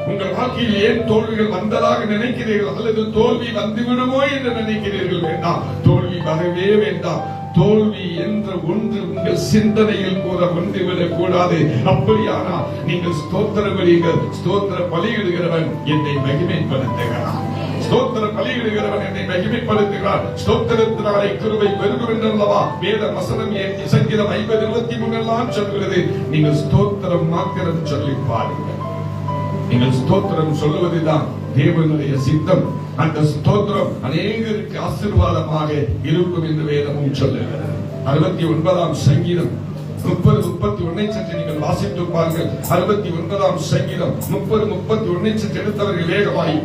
A: உங்கள் வாழ்க்கையில் ஏன் தோல்விகள் வந்ததாக நினைக்கிறீர்கள், அல்லது தோல்வி வந்துவிடுமோ என்று நினைக்கிறீர்கள்? வேண்டாம், தோல்வி வரவே வேண்டாம். தோல்வி என்ற ஒன்று உங்கள் சிந்தனையில் கூட வந்துவிடக் கூடாது. அப்படியானா நீங்கள் ஸ்தோத்திரங்கள், ஸ்தோத்திர பலியிடுகிறவன் என்னை மகிமைப்படுத்துகிறான், ஸ்தோத்திர பலியிடுகிறவன் என்னை மகிமைப்படுத்துகிறார், ஸ்தோத்திரத்தினாலே கிருபை பெருகும் என்றல்லவா வேத வசனம் சங்கீதம் 50:23 எல்லாம் சொல்கிறது. நீங்கள் ஸ்தோத்திரம் மாத்திரம் சொல்லி பாருங்கள். நீங்கள் ஸ்தோத்திரம் சொல்லுவதுதான் தேவனுடைய சித்தம். அந்த ஸ்தோத்திரம் அநேகருக்கு ஆசீர்வாதமாக இருக்கும் என்று வேதமும் சொல்லுகிறது. 69ஆம் சங்கீதம் 30-31 சற்று நீங்கள் வாசித்து பாருங்கள். 69ஆம் சங்கீதம் 30-31 சற்று எடுத்தவர்கள் வேகமாய்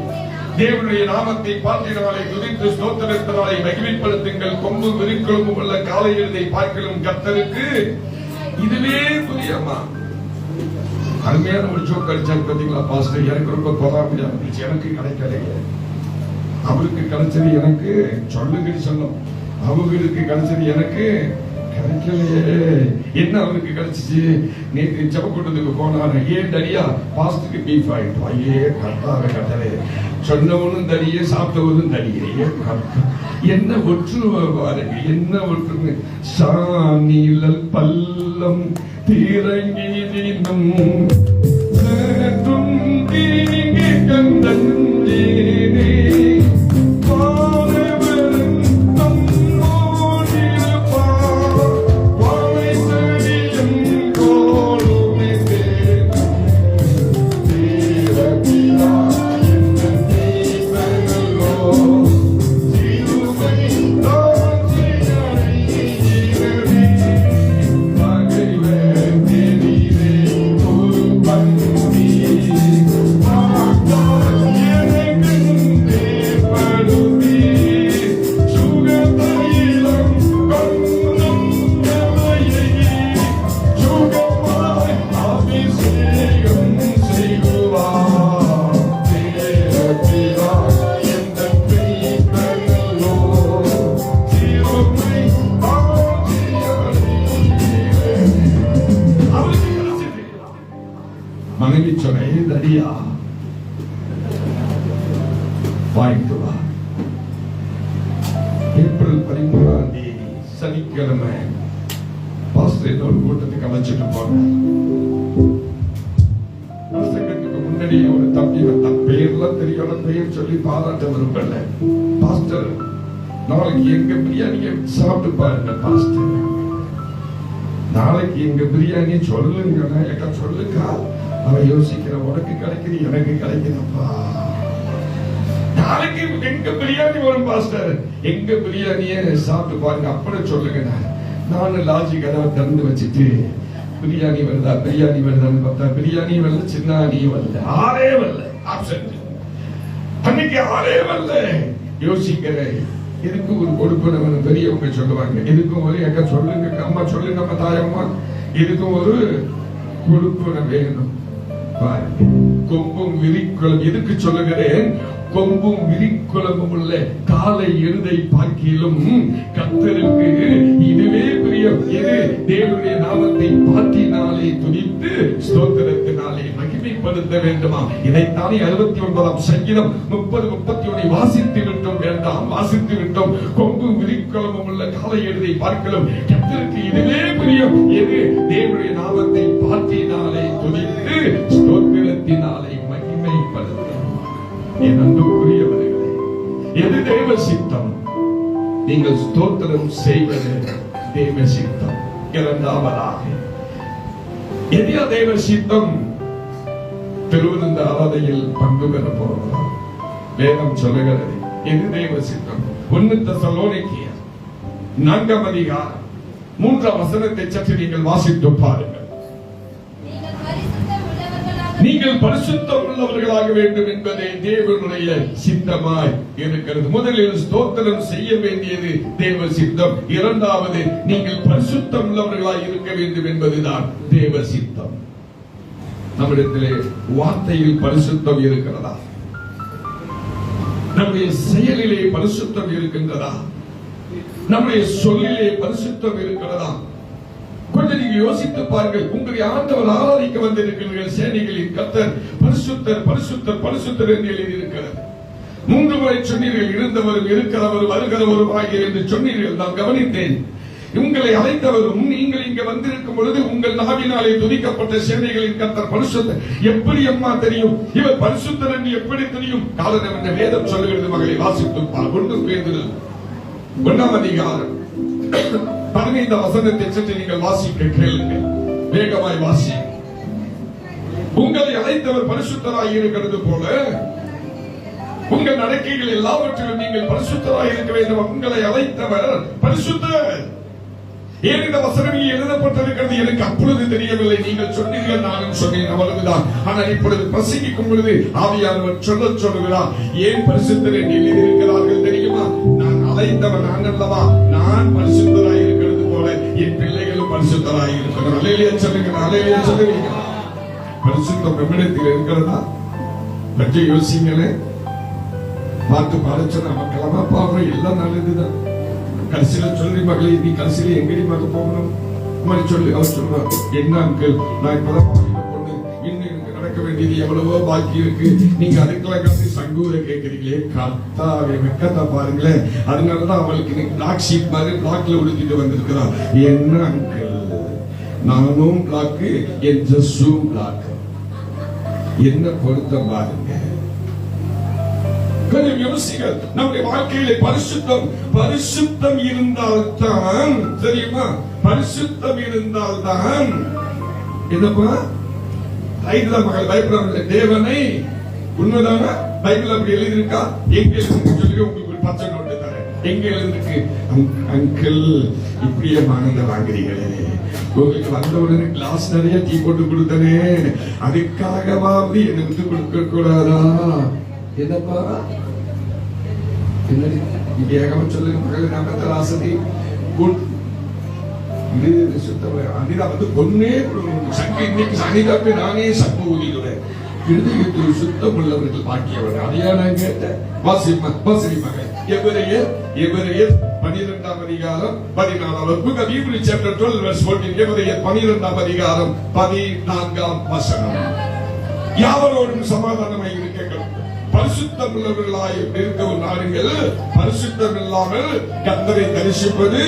A: தேவனுடைய நாமத்தை பாட்டினாலே துதித்து ஸ்தோத்திரத்தினாலே மகிமைப்படுத்துங்கள். கொம்பு விரிக்கொழும்பு உள்ள காலை எழுதை பார்க்கலும் கர்த்தருக்கு இதுவே புரியமா. அருமையான ஒரு ஜோக் அடிச்சாரு பாத்தீங்களா பாஸ்டர்? எனக்கு ரொம்ப பொறாமையா இருந்துச்சு. எனக்கு கிடைக்கலையே, அவருக்கு கிடைச்சது எனக்கு சொல்லுங்கன்னு சொன்னோம், அவங்களுக்கு கிடைச்சது எனக்கு கிடைக்கலையே. என்ன அவருக்கு கிடைச்சிச்சு? நேற்று ஜெபக்கூட்டத்துக்கு போனாரு. ஏன் தனியா பாஸ்டருக்கு பீஃப் ஆயிட்டு ஐயே கர்த்தாவே கட்டளை சொன்னவனும் தனியே சாப்பிட்டவனும் தனியே. என்ன ஒற்றுமை பாருங்க, என்ன ஒற்றுமை. சாணிலல் பல்லம் தீரங்கி நீனும் தீங்கி கந்தஞ்சேனே மனைவி சொன்ன தடியா வாங்கிட்டு வா. ஏப்ரல் 13ஆம் தேதி சனிக்கிழமை பாஸ்டர் ஒரு கூட்டத்துக்கு அழைச்சிட்டு போனேன். பிரசங்கத்துக்கு முன்னாடி ஒரு தம்பி வந்தான். பெயர்லாம் தெரியல, பெயர் சொல்லி பாராட்ட விரும்பல. பாஸ்டர் நாளைக்கு எங்க பிரியாணியை சாப்பிட்டு பாருங்க பாஸ்டர், நாளைக்கு எங்க பிரியாணி சொல்லுங்க சொல்லுங்க. அவன் யோசிக்கிற, உனக்கு கிடைக்குது எனக்கு கிடைக்குதப்பா, நாளைக்கு எங்க பிரியாணி வரும் பாஸ்டர், எங்க பிரியாணிய சாப்பிட்டு பாருங்க அப்புறம் சொல்லுங்க. நானும் லாஜி கதவை திறந்து வச்சுட்டு பிரியாணி வருதா பிரியாணி வருதான்னு பார்த்தா பிரியாணி வரல, சின்னாணி வரல, ஆளே வரல, ஆப்சென்ட். அன்னைக்கு ஆளே வரல. யோசிக்கிறேன், இதுக்கு ஒரு கொடுப்பனவன் பெரியவங்க சொல்லுவாங்க, இதுக்கும் ஒரு எங்க சொல்லுங்க அம்மா சொல்லுங்க நம்ம தாயம்மா, இதுக்கும் ஒரு கொடுப்பன வேணும். கொம்பும் விரிக்குளம் எதுக்கு சொல்லுகிறேன்? கொம்பும் விரிக்குளமும் உள்ள காலை எழுதை பார்க்கிலும் கர்த்தருக்கு இதுவே பிரியம். இது தேவனுடைய நாமத்தை பாட்டினாலே துதித்து ஸ்தோத்திரத்தினாலே மகிமைப்படுத்த வேண்டுமா? இதைத்தானே 69ஆம் சங்கீதம் 30-31 வாசித்து விட்டோம். வேண்டாம், வாசித்து விட்டோம். கொம்பும் விரிக்குளமும் உள்ள காலை எழுதை பார்க்கிலும் கர்த்தருக்கு இதுவே பிரியம். இது தேவனுடைய நாமத்தை பாட்டினாலே துதித்து ஸ்தோத்திரத்தினாலே மகிமைப்படுத்த. என் அன்புக்குரியவர்களே, எது தேவ சித்தம்? நீங்கள் ஸ்தோத்திரம் செய்வது தேவ சித்தம். இரண்டாவதாக எது தேவ சித்தம்? திருவிருந்த ஆராதனையில் பங்கு பெற போகிறோம். வேதம் சொல்லுகிறது எது தேவ சித்தம்? 1 தெசலோனிக்கேயர் 4ஆம் அதிகாரம் 3ஆம் வசனத்தை சற்று நீங்கள் வாசித்து பாருங்கள். நீங்கள் பரிசுத்தம் உள்ளவர்களாக வேண்டும் என்பதே தேவனுடைய சித்தமாய் இருக்கிறது. முதலில் ஸ்தோத்திரம் செய்ய வேண்டியது தேவ சித்தம். இரண்டாவது, நீங்கள் பரிசுத்தம் உள்ளவர்களாய் இருக்க வேண்டும் என்பதுதான் தேவ சித்தம். நம்மிடத்திலே வார்த்தையில் பரிசுத்தம் இருக்கிறதா? நம்முடைய செயலிலே பரிசுத்தம் இருக்கின்றதா? நம்முடைய சொல்லிலே பரிசுத்தம் இருக்கிறதா? கொஞ்சம் நீங்க யோசித்து பாருங்கள். உங்களுடைய ஆண்டவர் ஆராதிக்க வந்திருக்கிறீர்கள். சேனைகளின் கர்த்தர் பரிசுத்தர் பரிசுத்தர் பரிசுத்தர் என்று எழுதியிருக்கிறது. 3 முறை சொன்னீர்கள், இருந்தவரும் இருக்கிறவரும் வருகிறவரும் ஆகிய என்று சொன்னீர்கள். நான் கவனித்தேன். உங்களை அழைத்தவரும் நீங்கள் இங்க வந்திருக்கும் பொழுது உங்கள் நாவினாலே துதிக்கப்பட்ட சேனைகளின் கர்த்தர் பரிசுத்தர். எப்படி அம்மா தெரியும் இவர் பரிசுத்தர் என்று? எப்படி தெரியும்? காரணம் என்ன? வேதம் சொல்லுகிறது. மகளை வாசித்து 1 பேதுரு 1ஆம் அதிகாரம் 15ஆம் வசனத்தை சற்று நீங்கள் வாசிக்க கேளுங்கள். வேகமாய் வாசி. உங்களை அழைத்தவர் பரிசுத்தராய் இருக்கிறது போல உங்கள் நடக்கைகள் எல்லாவற்றிலும் நீங்கள் பரிசுத்தராய் இருக்க வேண்டும். உங்களை அழைத்தவர் பரிசுத்தர். ஏன் இந்த வசனம் எழுதப்பட்டிருக்கிறது எனக்கு அப்பொழுது தெரியவில்லை. நீங்கள் சொன்னீர்கள், நானும் சொன்னேன், அவ்வளவுதான். ஆனால் இப்பொழுது பிரசங்கிக்கும் பொழுது ஆவியானவர் சொல்லுகிறார். ஏன் பரிசுத்தர் என்று எழுதியிருக்கிறார்கள் தெரியுமா? நான் அழைத்தவன் நான் அல்லவா? நான் பரிசுத்தராய் இருக்கிறது போல என் பிள்ளைகளும் பரிசுத்தராய் இருக்கிறார். அல்லேலூயா சொல்லுங்க, அல்லேலூயா சொல்லுங்க. பரிசுத்தம் நம்மிடத்தில் இருக்கிறதா? பற்றி யோசிங்களே. பார்த்து பாடச்சோன்னா மக்களமா பாடுறோம், எல்லாம் நல்லதுதான். கடைசியில சொல்லி மகளே, நீ கடைசியில எங்கடி மக போகணும் மாதிரி சொல்லி அவர் சொல்றார். என்ன அங்கிள், நான் இப்பதான் பொண்ணு, இன்னும் எனக்கு நடக்க வேண்டியது எவ்வளவோ பாக்கி இருக்கு. நீங்க அதுக்கெல்லாம் கட்டி சங்கூரை கேட்கறீங்களே. கத்தாவே வெக்கத்தா பாருங்களேன். அதனாலதான் அவளுக்கு இன்னைக்கு பிளாக் ஷீட் மாதிரி பிளாக்ல உடுத்திட்டு வந்திருக்கிறான். என்ன அங்கிள், நானும் பிளாக், என் ஜஸ்ஸும் பிளாக். என்ன பொருத்தம் பாருங்க. கொஞ்சம் யோசிங்கள். நம்முடைய வாழ்க்கையிலே பரிசுத்தம் இருந்தால்தான், தெரியுமா? பரிசுத்தம் இருந்தால்தான் என்னப்பா ரைட்ல மகள் பயப்படாம தேவனை உண்மைதான பைபிள் அப்படி எழுதியிருக்கா? எங்க எழுதிருக்கு சொல்லி உங்களுக்கு ஒரு பச்சை நோட்டு தரேன். எங்க எழுதிருக்கு? அங்கிள் இப்படியே மானந்த வாங்குறீங்களே, உங்களுக்கு வந்த உடனே கிளாஸ் நிறைய டீ போட்டு கொடுத்தனே, அதுக்காகவாவது என்ன விட்டு கொடுக்க கூடாதா? என்னப்பா வேகமா சொல்லுங்க மகள். நாமத்தில் ஆசதி அனிதா வந்து கொன்னே சங்கி. இன்னைக்கு அனிதாப்பே நானே சப்பு ஊதிடுவேன். இருதயத்தில் சுத்தம் உள்ளவர்கள் பாக்கியவர். அதையா நான் கேட்டேன். வாசிமா வாசி மகள். எபிரேயர் 12ஆம் அதிகாரம் 14. Book of Hebrews chapter 12 verse 14. எபிரேயர் 12ஆம் அதிகாரம் 14ஆம் வசனம். யாவரோடும் சமாதானமாய் இருக்க பரிசுத்தம் உள்ளவர்களாய் இருக்கவும் நாடுங்கள். பரிசுத்தம் இல்லாமல் கர்த்தரை தரிசிப்பது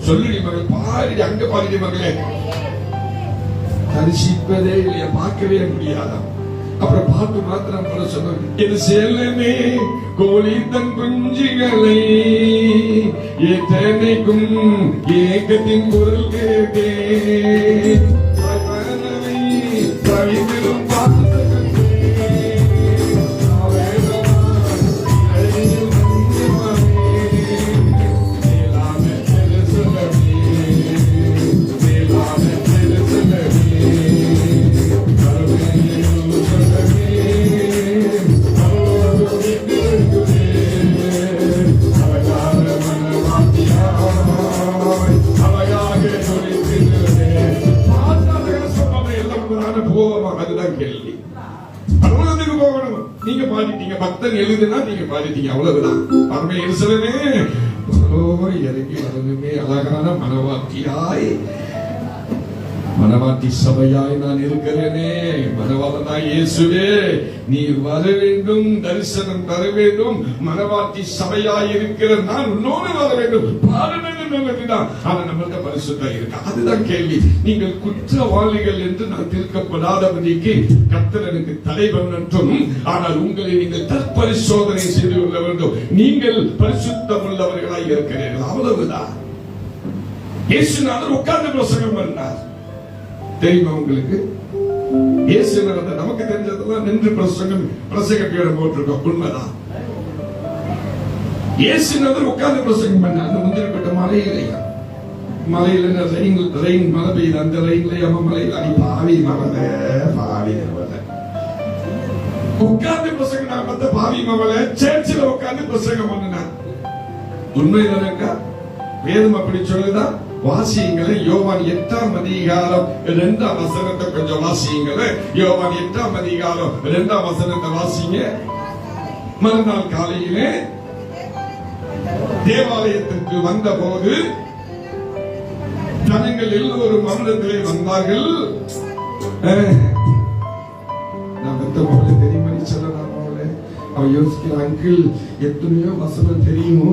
A: சொல்லி மகள் பாடி அங்க பாடி மகளே தரிசிப்பதே இல்லையா? பார்க்கவே முடியாதான்? அப்புறம் பாட்டு மாத்திரம் போல சொன்னாங்க. என் செல்லமே கோழி தன் குஞ்சுகளை ஏற்றனைக்கும் ஏக்கத்தின் குரல் கேட்டே தவித்திரும் பார்த்து நீங்க பாடிட்டீங்க. பக்தன் எழுதுனா நீங்க பாடிட்டீங்க, அவ்வளவுதான். பரம எருசலேமே இறங்கி வரணுமே, அழகான மனவாட்டி சபையாய் நான் இருக்கிறேனே. மனவாளனாய் இயேசுவே நீ வர வேண்டும், தரிசனம் தர வேண்டும். மனவாட்டி சபையாய் இருக்கிற நான் உன்னோடு வர வேண்டும். பாருங்கள் நல்லதுதான். ஆனா நம்மளுக்கு பரிசுத்தம் இருக்கு. அதுதான் கேள்வி. நீங்கள் குற்றவாளிகள் என்று நான் தீர்க்கப்படாதபடிக்கு கர்த்தர் எனக்கு தலைவன் என்றும், ஆனால் உங்களை நீங்கள் தற்பரிசோதனை செய்து கொள்ள வேண்டும். நீங்கள் பரிசுத்தம் உள்ளவர்களாய் இருக்கிறீர்கள், அவ்வளவுதான். இயேசுநாதர் உட்கார்ந்து பிரசங்கம் பண்ணார். தெரியுமா உங்களுக்கு? இயேசுநாதர் நமக்கு தெரிஞ்சதெல்லாம் நின்று பிரசங்க பீடம் போட்டிருக்கோம், உண்மைதான். இயேசுநாதர் உட்கார்ந்து பிரசங்கம் பண்ண அந்த முந்திரப்பட்ட மலையிலையா, மலையில ரெயின் மழை பெய்யுது, அந்த ரெயின்ல மலையில அடி பாவி மவல உட்கார்ந்து பிரசங்க மத்த பாவி மவல சேர்ச்சில உட்கார்ந்து பிரசங்கம் பண்ணினார். உண்மைதானக்கா? வேதம் அப்படி சொல்லுதான். வாசியங்களை யோவான் 8ஆம் அதிகாரம் 2ஆம் வசனத்தை கொஞ்சம் வாசியுங்களே. யோவான் 8ஆம் அதிகாரம் 2ஆம் வசனத்தை வாசிங்க. மறுநாள் காலையிலே தேவாலயத்திற்கு வந்த போது ஜனங்கள் எல்லோரும் அவரிடத்திலே வந்தார்கள். தெரியுமணி சொல்லலாம். அவன் யோசிக்கிற, அங்கிள் எத்தனையோ வசனம் தெரியுமோ,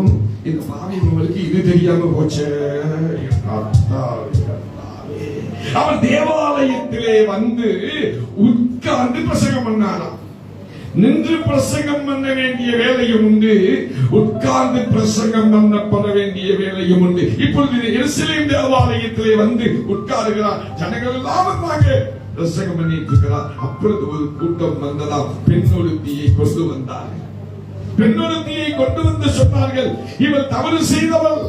A: இந்த பாவி உங்களுக்கு இது தெரியாம போச்சு. அவன் தேவாலயத்திலே வந்து உட்கார்ந்து பிரசங்கம் பண்ணாராம். நின்று பிரசங்கம் பண்ண வேண்டிய வேலையும் உண்டு, உட்கார்ந்து பிரசங்கம் பண்ணப்பட வேண்டிய வேலையும் உண்டு. இப்பொழுது எருசலேம் தேவாலயத்திலே வந்து உட்காருகிறார். ஜனங்கள் எல்லாம் வந்தாங்க, பிரசங்கம் பண்ணிட்டு இருக்கிறார். அப்பொழுது ஒரு கூட்டம் வந்ததாம். பெண்ணொருத்தியை கொண்டு வந்தார்கள். பெண்ணொருத்தியை கொண்டு வந்து சொன்னார்கள், இவள் தவறு செய்தவள்,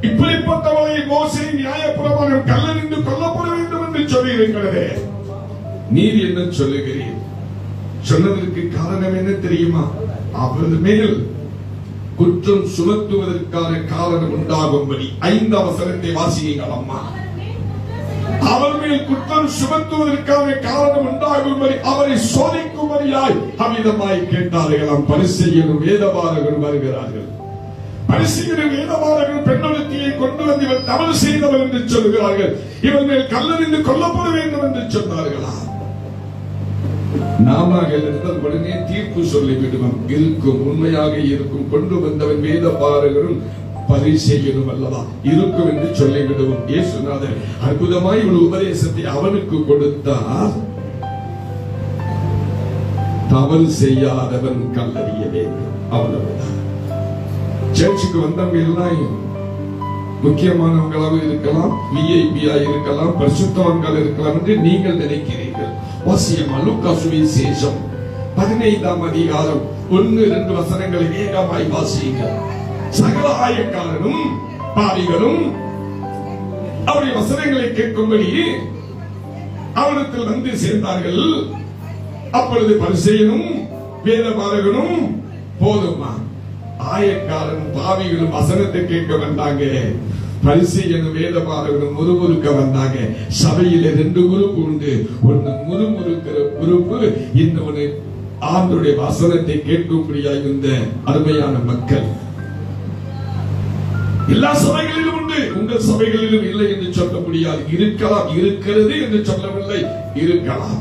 A: இப்படிப்பட்டவளை மோசே நியாயப்பிரமாணம் கல்லெறிந்து கொல்லப்பட வேண்டும் என்று சொல்லி இருக்கிறது. நீர் என்ன சொல்லுகிறீர்? சொன்னதற்கு காரணம் என்ன தெரியுமா? அவரது மேல் குற்றம் சுமத்துவதற்கான காரணம் உண்டாகும்படி 5 வசனத்தை வாசியுங்கள் அம்மா. அவர் மேல் குற்றம் சுமத்துவதற்கான காரணம் உண்டாகும்படி அவரை சோதிக்கும்படியாய் அமிதமாய் கேட்டார்களாம். பரிசேயரும் வேதபாரகரும் வருகிறார்கள். பரிசேயரும் வேதபாரகரும் பெண்ணொருத்தியை கொண்டு வந்து இவள் தவறு செய்தவள் என்று சொல்கிறார்கள். இவள் மேல் கல்லெறிந்து கொல்லப்பட வேண்டும் என்று சொன்னார்களா? நாம உடனே தீர்ப்பு சொல்லி விடுவோம். இருக்கும், உண்மையாக இருக்கும். கொண்டு வந்தவன் வேதபாரகரும் பரிசேயரும் அல்லவா இருக்கும் என்று சொல்லிவிடுவோம். இயேசுநாதர் அற்புதமாய் ஒரு உபதேசத்தை அவனுக்கு கொடுத்தார். தவறு செய்யாதவன் கல்லறிய வேண்டும், அவ்வளவுதான். சர்ச்சுக்கு வந்தவங்க எல்லாம் முக்கியமானவங்களாக இருக்கலாம், விஐபியா இருக்கலாம், பரிசுத்தவான்கள் இருக்கலாம் என்று நீங்கள் நினைக்கிறீர்கள். வாசியமா லூக்கா சுவிசேஷம் 15ஆம் அதிகாரம் 1-2 வசனங்களை வேகமாய் வாசியுங்கள். சகல ஆயக்காரரும் பாவிகளும் அவருடைய வசனங்களை கேட்கும்படி அவரிடத்தில் வந்து சேர்ந்தார்கள். அப்பொழுது பரிசேயனும் வேதபாரகனும் போதுமா, ஆயக்காரனும் பாவிகளும் வசனத்தை கேட்க வந்தாங்க. பரிசேயனும் வேதபாரகனும் முறுமுறுக்க வந்தாங்க. சபையில 2 குரூப் உண்டு. ஒன்னு முறுமுறுக்கிற குரூப், இன்னொன்னு ஆண்டவருடைய வசனத்தை கேட்கும்படியாக இருந்த அருமையான மக்கள். எல்லா சபைகளிலும் உண்டு, உங்கள் சபைகளிலும் இல்லை என்று சொல்ல முடியாது. இருக்கலாம், இருக்கிறது என்று சொல்லவில்லை, இருக்கலாம்.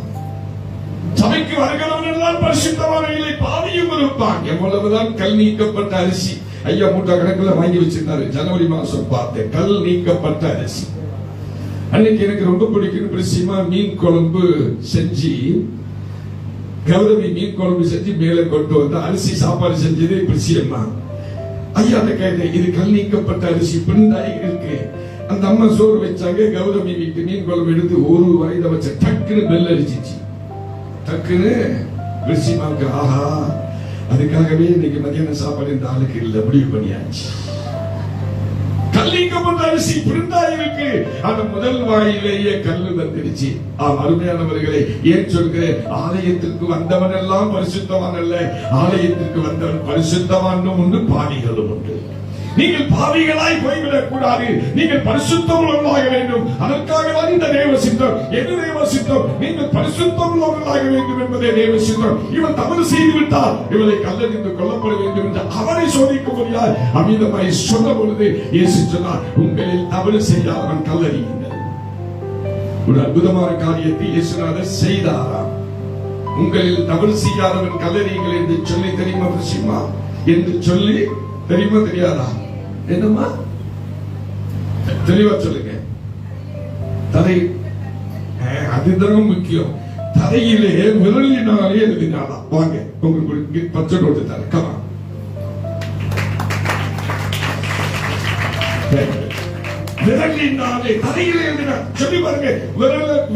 A: சபைக்கு வருகிறவன் எல்லாம் பரிசுத்தவான் இல்லை, பாவியும் இருப்பான். எவ்வளவுதான் கல் நீக்கப்பட்ட அரிசி ஐயா மூட்டை கணக்குல வாங்கி வச்சிருந்தாரு. ஜனவரி மாசம் பார்த்தேன், கல் நீக்கப்பட்ட அரிசி. அன்னைக்கு எனக்கு ரொம்ப பிடிக்கும். பிரிசிமா மீன் குழம்பு செஞ்சு, கௌரவி மீன் குழம்பு செஞ்சு மேல கொண்டு வந்து அரிசி சாப்பாடு செஞ்சது பிரிசியம்மா. ஐயா கேட்டேன், இது கல் நீக்கப்பட்ட அரிசி பிண்டாய் இருக்கு. அந்த அம்மா சோறு வச்சாங்க. கௌரவி வீட்டு மீன் குழம்பு எடுத்து ஒரு வாய்த வச்ச டக்குன்னு பெல் அடிச்சிச்சு. டக்குன்னு பிரிசிமாவுக்கு ஆஹா, அதுக்காகவே இன்னைக்கு மதியான சாப்பாடு இந்த ஆளுக்கு இல்ல முடிவு பண்ணியாச்சு. கல்லிக்கப்பட்ட அரிசி பிரிந்தாய் இருக்கு. அந்த முதல் வாயிலேயே கல்லு வந்துடுச்சு. அருமையானவர்களே, ஏன் சொல்கிறேன்? ஆலயத்திற்கு வந்தவன் எல்லாம் பரிசுத்தவான் அல்ல. ஆலயத்திற்கு வந்தவன் பரிசுத்தவானும் உண்டு, பாவிகளும் உண்டு. நீங்கள் பாவிகளாய் போய்விடக் கூடாது. நீங்கள் பரிசுத்தமுள்ளவர்களாக வேண்டும். அதற்காக தான் இந்த தேவ சித்தம். எது தேவ சித்தம்? நீங்கள் பரிசுத்தமுள்ளவர்களாக வேண்டும் என்பதே தேவ சித்தம். இவன் தவறு செய்து விட்டால் இவளை கல்லெறிந்து கொல்லப்பட வேண்டும் என்று அவரை சோதிக்கும்படியாய் அமிதமாய் சொன்ன பொழுது இயேசு சொன்னார், உங்களில் தவறு செய்யாதவன் கல்லெறியுங்கள். ஒரு அற்புதமான காரியத்தை இயேசுநாதர் செய்தாராம். உங்களில் தவறு செய்யாதவன் கல்லெறியுங்கள் என்று சொல்லி தெரியுமா விஷயமா என்று சொல்லி தெரியுமா தெரியாதா? என்னம்மா தெளிவா சொல்லுங்க. தரை, அதுதான் முக்கியம். தரையிலே விரலினாலே எழுதினாலா? வாங்க, உங்களுக்கு பச்சை நோட்டு தர. கமா, விரலினாலே தரையிலே எழுதினா சொல்லி பாருங்க.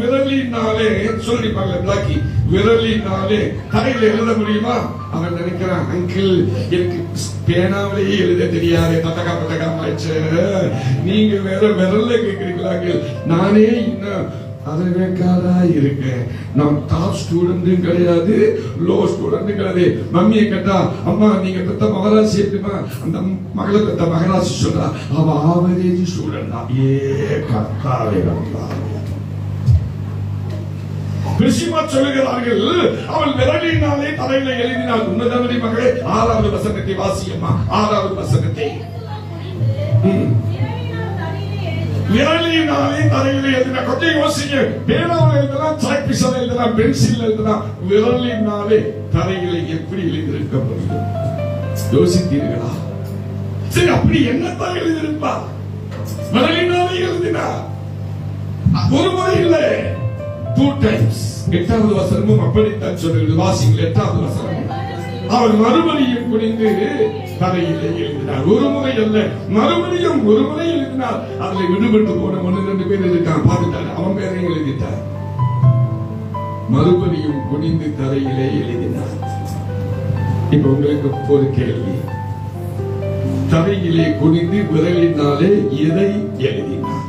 A: விரலினாலே சொல்லி பாருங்க. பிளாக்கி விரலினாலே தரையில எழுத முடியுமா? அவன் நினைக்கிறான், அங்கிள் எனக்கு பேனாவிலேயே எழுத தெரியாது, பத்தகா பத்தகா ஆயிடுச்சு. நீங்க வேற விரல்ல கேட்கிறீங்களா? நானே இன்னும் அதற்காக இருக்கேன். நான் டாப் ஸ்டூடெண்டும் கிடையாது, லோ ஸ்டூடெண்டும் கிடையாது. மம்மியை கேட்டா, அம்மா நீங்க பெத்த மகராசி எப்படிமா? அந்த மகளை பெத்த மகராசி சொல்றா, அவ ஆவரேஜ் ஸ்டூடெண்ட் தான். ஏ கத்தாவே பிரிசிமா சொல்லுகிறார்கள், அவள் விரலினாலே தரையில எழுதினாள். உன்னதவரி மகளே, 6வது வசனத்தை வாசியம்மா. 6வது வசனத்தை. விரலினாலே தரையில எழுதினா. கொஞ்சம் யோசிங்க. பேனாவில் எழுதலாம், சாக்பீஸில் எழுதலாம், பென்சில் எழுதலாம். விரலினாலே தரையில எப்படி எழுதியிருக்க முடியும்? யோசித்தீர்களா? சரி, அப்படி என்னத்தான் எழுதியிருப்பா? விரலினாலே எழுதினா. ஒரு முறை இல்லை, 2 times. 8வது வசனமும் அப்படித்தான் சொல்லுகிறது. வாசிங்கள் 8வது வசனம். அவள் மறுபடியும் குனிந்து தரையிலே எழுதினார். ஒரு முறை அல்ல, மறுபடியும் ஒரு முறை எழுதினார். அதுல விடுபட்டு போன 1-2 பேர் இருக்கான், பார்த்துட்டாரு. அவன் பேரையும் எழுதிட்டார். மறுபடியும் குனிந்து தரையிலே எழுதினார். இப்ப உங்களுக்கு ஒரு கேள்வி. தரையிலே குனிந்து விரலினாலே எதை எழுதினார்?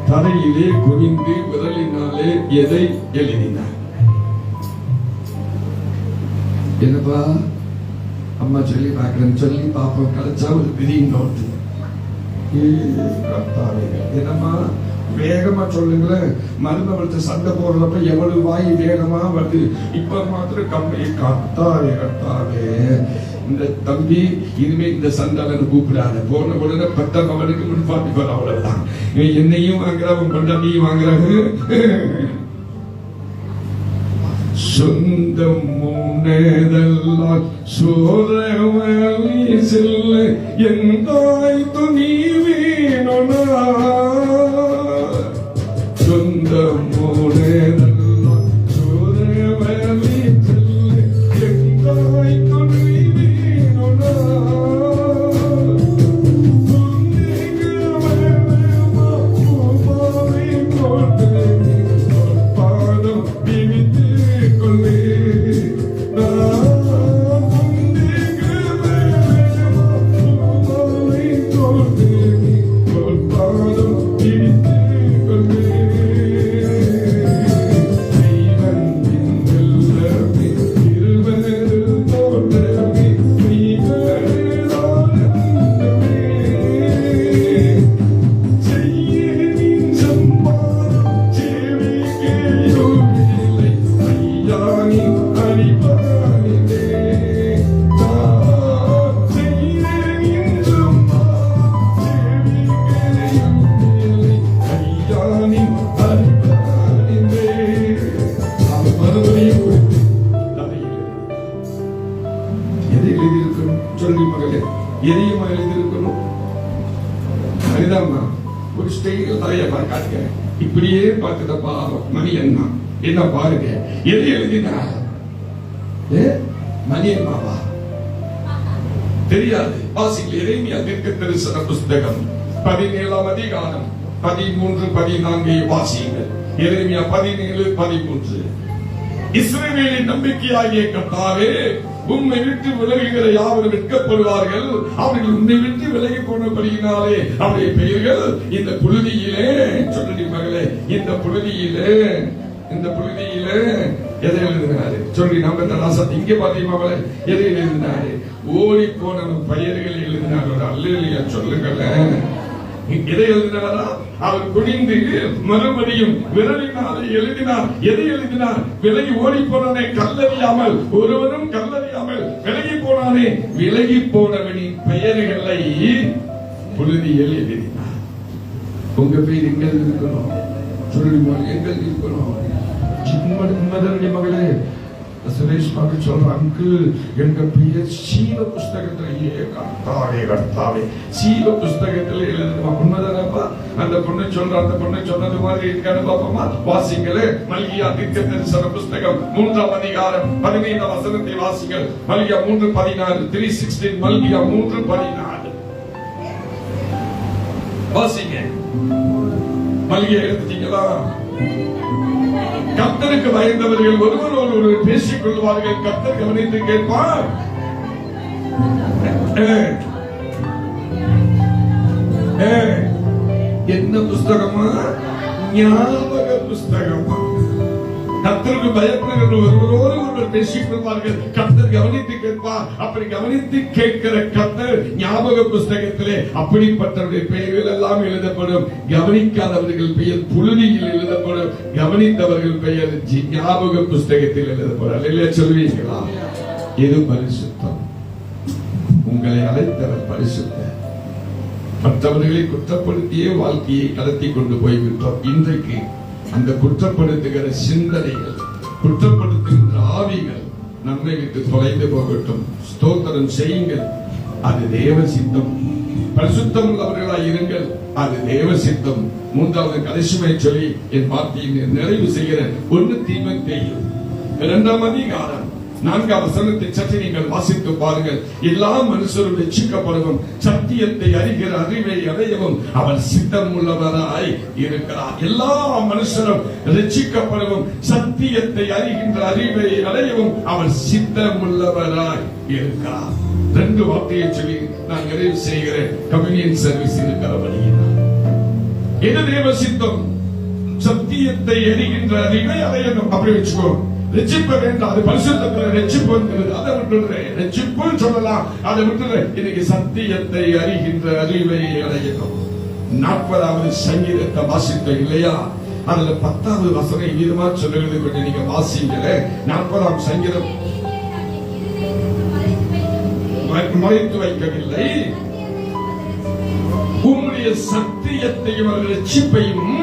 A: தரையிலே குனிந்து விரலினாலே எதை எழுதினார்? என்னப்பா அம்மா சொல்லி பார்க்கிறேன், சொல்லி பாப்போம். கலைச்சா ஒரு பெரிய நோட்டு. என்னம்மா வேகமா சொல்லுங்களேன். மருமகளுக்கு சண்டை போடுறப்ப எவ்வளவு வாய் வேகமா வருது. இப்ப மாத்திரம் கம்பி. கத்தாவே கத்தாவே, இந்த தம்பி இனிமே இந்த சண்டாளன் கூப்பிடாத. போன உடனே 10 அவனுக்கு முன்பாட்டி போற, அவ்வளவுதான். என்னையும் வாங்குறான், கொண்டாட்டியும் வாங்குறாங்க. சொந்தம் முன்னேதெல்லாம் சோதவழி செல்ல எந்தாய் துணி வீணனா. சொந்தம் முன்னேதெல்லாம் சோதவழி செல்ல எந்தாய் துணி வீணனா. சொல்லி மகளே, எதையுமா எழுதியிருக்கணும்? சரிதாம்மா. ஒரு ஸ்டைல் தலையை காட்டுங்க. இப்படியே பார்த்துட்டப்பா மணி என்ன பாருங்க. எது எழுதினா? மணி அம்மாவா? தெரியாது. வாசிங்கள். எரேமியா தீர்க்கதரிசன புஸ்தகம் 17ஆம் அதிகாரம் 13, 14 வாசியுங்கள். எரேமியா 17, 13. இஸ்ரவேலின் நம்பிக்கையாகிய கர்த்தாவே, உம்மை விட்டு விலகுகிற யாவரும் வெட்கப்படுவார்கள். அவர்கள் உன்னை விட்டு விலகி போனபடியினாலே அவருடைய பெயர்கள் இந்த புழுதியிலே, சொல்லி மகளே, இந்த புழுதியிலே எதை எழுதினாரு சொல்லி நம்ம ராசத்தை இங்கே பாத்தீங்களே, எதை எழுதினாரு? ஓடி போன பெயர்கள் எழுதினார். ஒரு அல்லேலூயா சொல்லுங்களேன். எதை எழுதினாரா? அவர் குனிந்து மறுபடியும் விரலினாலே எழுதினார். எதை எழுதினார்? விலகி ஓடி போனானே கல்லறியாமல், ஒருவரும் கல்லறியாமல் விலகி போனானே, விலகி போனவனின் பெயர்களை புழுதியில் எழுதினார். உங்க பேர் எங்க இருக்கணும்? சொல்லுமா, எங்க இருக்கணும்? மகளே, சுரேஷ் பாபு சொல்ற, அங்கிள் எங்க பெயர் சீவ புஸ்தகத்திலேயே. கர்த்தாவே, சீவ புஸ்தகத்திலே எழுதுமா? உண்மைதானப்பா? அந்த பொண்ணு சொல்ற, அந்த பொண்ணு சொன்னது மாதிரி இருக்கான்னு பாப்போமா? வாசிங்களே. மல்கியா தீர்க்கதரிசன புஸ்தகம் 3ஆம் அதிகாரம் 15ஆம் வசனத்தை வாசிங்கள். மல்கியா 3:14, 3:16. மல்கியா 3:14 வாசிங்க. மல்கியா எடுத்துட்டீங்களா? கர்த்தருக்கு பயந்தவர்கள் ஒருவர் ஒருவர் பேசிக் கொள்வார்கள். கர்த்தர் கவனித்து கேட்பார். என்ன புஸ்தகமா? ஞாபக புஸ்தகமா? கர்த்தருக்கு பயப்படுகிற ஒருவரோடு ஒருவர் பேசிக் கொள்வார்கள். கர்த்தர் கவனித்து கேட்பார். அப்படி கவனித்து கேட்கிற கர்த்தர் ஞாபக புஸ்தகத்திலே அப்படிப்பட்டவருடைய பெயர்கள் எல்லாம் எழுதப்படும். கவனிக்காதவர்கள் பெயர் புழுதியில் எழுதப்படும். கவனித்தவர்கள் பெயர் ஞாபக புஸ்தகத்தில் எழுதப்படும். அல்லேலூயா சொல்வீர்களா? இது பரிசுத்தம். உங்களை அழைத்தவர் பரிசுத்தர். மற்றவர்களை குற்றப்படுத்தியே வாழ்க்கையை கடத்தி கொண்டு போய்விட்டோம். இன்றைக்கு அந்த குற்றப்படுத்துகிற சிந்தனைகள், குற்றப்படுத்துகின்ற ஆவிகள் நம்மை விட்டு தொலைந்து போகட்டும். ஸ்தோத்திரம் செய்யுங்கள். அது தேவ சித்தம். பரிசுத்தம் உள்ளவர்களாய் இருங்கள். அது தேவ சித்தம். மூன்றாவது கடைசிமை சொல்லி என் வார்த்தையை நிறைவு செய்கிறேன். 1 தீமோத்தேயு 2ஆம் அதிகாரம் 4ஆம் வசனத்தை சற்று நீங்கள் வாசித்து பாருங்கள். எல்லா மனுஷரும் ரட்சிக்கப்படவும் சத்தியத்தை அறிகிற அறிவை அடையவும் அவர் சித்தம் உள்ளவராய் இருக்கிறார். எல்லா மனுஷரும் ரட்சிக்கப்படவும் சத்தியத்தை அறிகின்ற அறிவை அடையவும் அவர் சித்தம் உள்ளவராய் இருக்கிறார். 2 வார்த்தையை சொல்லி நான் நிறைவு செய்கிறேன். கம்யூனியன் சர்வீஸ் இருக்கிற வழியினால் இது தேவ சித்தம். சத்தியத்தை அறிகின்ற அறிவை அடையணும். அப்படி வச்சுக்கோ. ரட்சிப்பு வேண்டாம். அது பரிசுத்தத்தில் ரட்சிப்பு என்கிறது. அதை விட்டுடுறேன். ரட்சிப்புன்னு சொல்லலாம். அதை விட்டுடுறேன். இன்னைக்கு சத்தியத்தை அறிகின்ற அறிவை அடையணும். 40வது சங்கீதத்தை வாசித்தோம் இல்லையா? அதுல 10வது வசனம் விதமா சொல்லுகிறது. கொஞ்சம் நீங்க வாசிங்களே. 40ஆம் சங்கீதம். மறைத்து வைக்கவில்லை. உம்முடைய சத்தியத்தையும் ரட்சிப்பையும்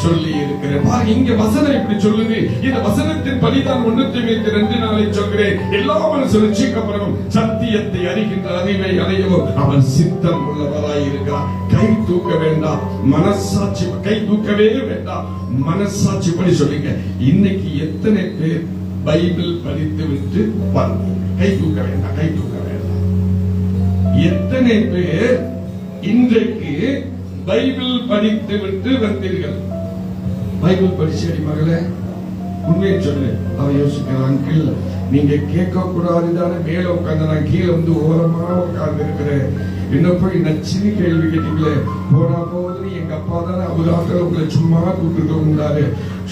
A: சொல்லி இருக்கிறேன். இங்க வசனம் இப்படி சொல்லுது. இந்த வசனத்தின் படிதான் 1 தீமோத்தேயு 2:4 சொல்கிறேன். எல்லா மனுஷரும் ரட்சிக்கப்படவும் சத்தியத்தை அறிகின்ற அறிவை அடையவும் அவர் சித்தம் உள்ளவராய் இருக்கிறார். கை தூக்க வேண்டாம். மனசாட்சி கை தூக்கவே வேண்டாம். மனசாட்சி படி சொல்லுங்க. இன்னைக்கு எத்தனை பேர் பைபிள் படித்து விட்டு வந்தீங்க? கை தூக்க வேண்டாம். கை தூக்க வேண்டாம். எத்தனை பேர் இன்றைக்கு பைபிள் படித்து விட்டு வந்தீர்கள்? பைபிள் படிச்சடி மகளே, உண்மையை சொல்லு. அவ யோசிக்கிறான், அங்கிள் நீங்க கேட்க கூடாதுதானே மேல உட்கார்ந்து நான் கீழே வந்து ஓரமா உட்கார்ந்து இருக்கிறேன். என்ன போய் நச்சினி கேள்வி கேட்டீங்களே. போனா போது எங்க அப்பா தானே அவராக உங்களை சும்மா கூப்பிட்டு வந்தாரு.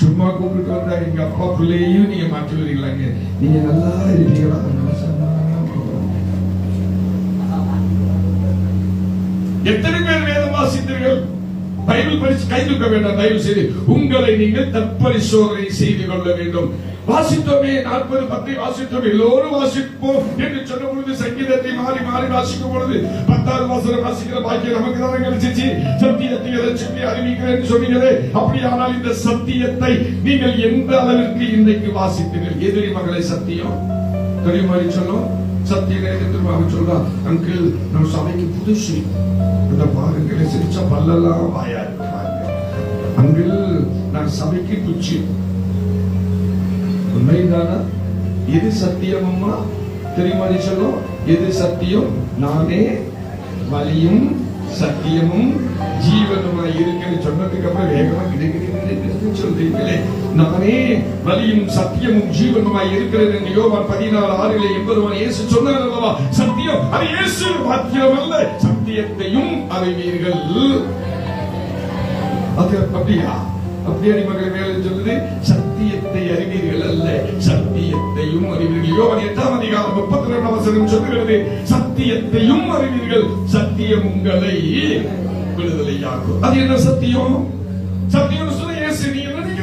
A: சும்மா கூப்பிட்டு வந்தா எங்க அப்பா பிள்ளையும் நீங்க மாற்றி வரீங்களாங்க. நீங்க நல்லா இருக்கீங்களா? எத்தனை பேர் வேதம் வாசித்தீர்கள்? பைபிள் படிச்சு கை தூக்க வேண்டாம். தயவு செய்து உங்களை நீங்கள் தற்பரிசோதனை செய்து கொள்ள வேண்டும். வாசித்தோமே 40:10 வாசித்தோம். எல்லோரும் வாசிப்போம் என்று சொன்ன பொழுது சங்கீதத்தை மாறி மாறி வாசிக்கும் பொழுது 10வது வசனம் வாசிக்கிற பாக்கியம் நமக்கு தான் கிடைச்சிச்சு. சத்தியத்தை ரட்சிப்பை அறிவிக்கிறேன் சொன்னீங்களே. அப்படியானால் இந்த சத்தியத்தை நீங்கள் எந்த அளவிற்கு இன்றைக்கு வாசித்தீர்கள்? எதிரி மகளை சத்தியம் தெரியுமா சொல்லும். சத்தியம் சொல்றா, அங்கிள் நம்ம சபைக்கு புதுசு இந்த பாருங்களை சிரிச்சா பல்லெல்லாம் வாயா இருப்பாங்க. அங்கிள் நான் சபைக்கு புச்சு. உண்மைதானா? எது சத்தியம் அம்மா தெரியுமா சொல்லும்? எது சத்தியம்? நானே வழியும் சத்தியமும் ஜீவனுமாய் இருக்குன்னு சொன்னதுக்கு அப்புறம் வேகமா கிடைக்கிறது சொல்றீங்களே. நானே வழியும் சத்தியமும் ஜீவனுமாய் இருக்கிறது என்று யோவான் 14:6 எம்பெருமான் இயேசு சொன்னார் அல்லவா? சத்தியம் அது இயேசு வாக்கியம் அல்ல. சத்தியத்தையும் அறிவீர்கள். அது அப்படியா? அப்படியே மகள் மேலே சொல்லுது. சத்தியத்தை அறிவீர்கள் அல்ல, சத்தியத்தையும் அறிவீர்கள். யோவான் 8ஆம் அதிகாரம் 32ஆம் வசனம் சொல்லுகிறது. சத்தியத்தையும் அறிவீர்கள், சத்தியம் உங்களை விடுதலையாக்கும். அது என்ன சத்தியம்? சத்தியம் சொன்ன இயேசு.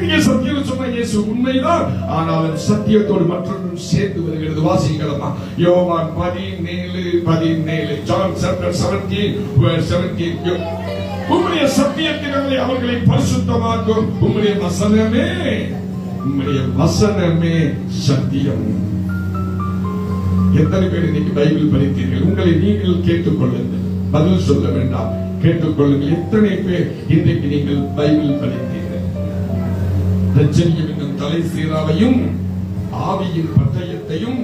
A: நீங்க சத்தியம் சொன்ன இயேசு உண்மைதான். ஆனால் சத்தியத்தோடு மற்றொன்றும் சேர்த்து வருகிறது. வாசிங்களா? யோவான் 17:17 John chapter 17:17 உம்முடைய சத்தியத்தினாலே அவர்களை பரிசுத்தமாக்கும். உம்முடைய வசனமே சத்தியம். எத்தனை பேர் இன்னைக்கு பைபிள் படித்தீர்கள்? உங்களை நீங்கள் கேட்டுக்கொள்ளுங்கள். பதில் சொல்ல வேண்டாம், கேட்டுக்கொள்ளுங்கள். எத்தனை பேர் இன்றைக்கு நீங்கள் பைபிள் படித்தீர்கள்? ரட்சணியம் என்னும் தலை சீராவையும் ஆவியின் பட்டயத்தையும்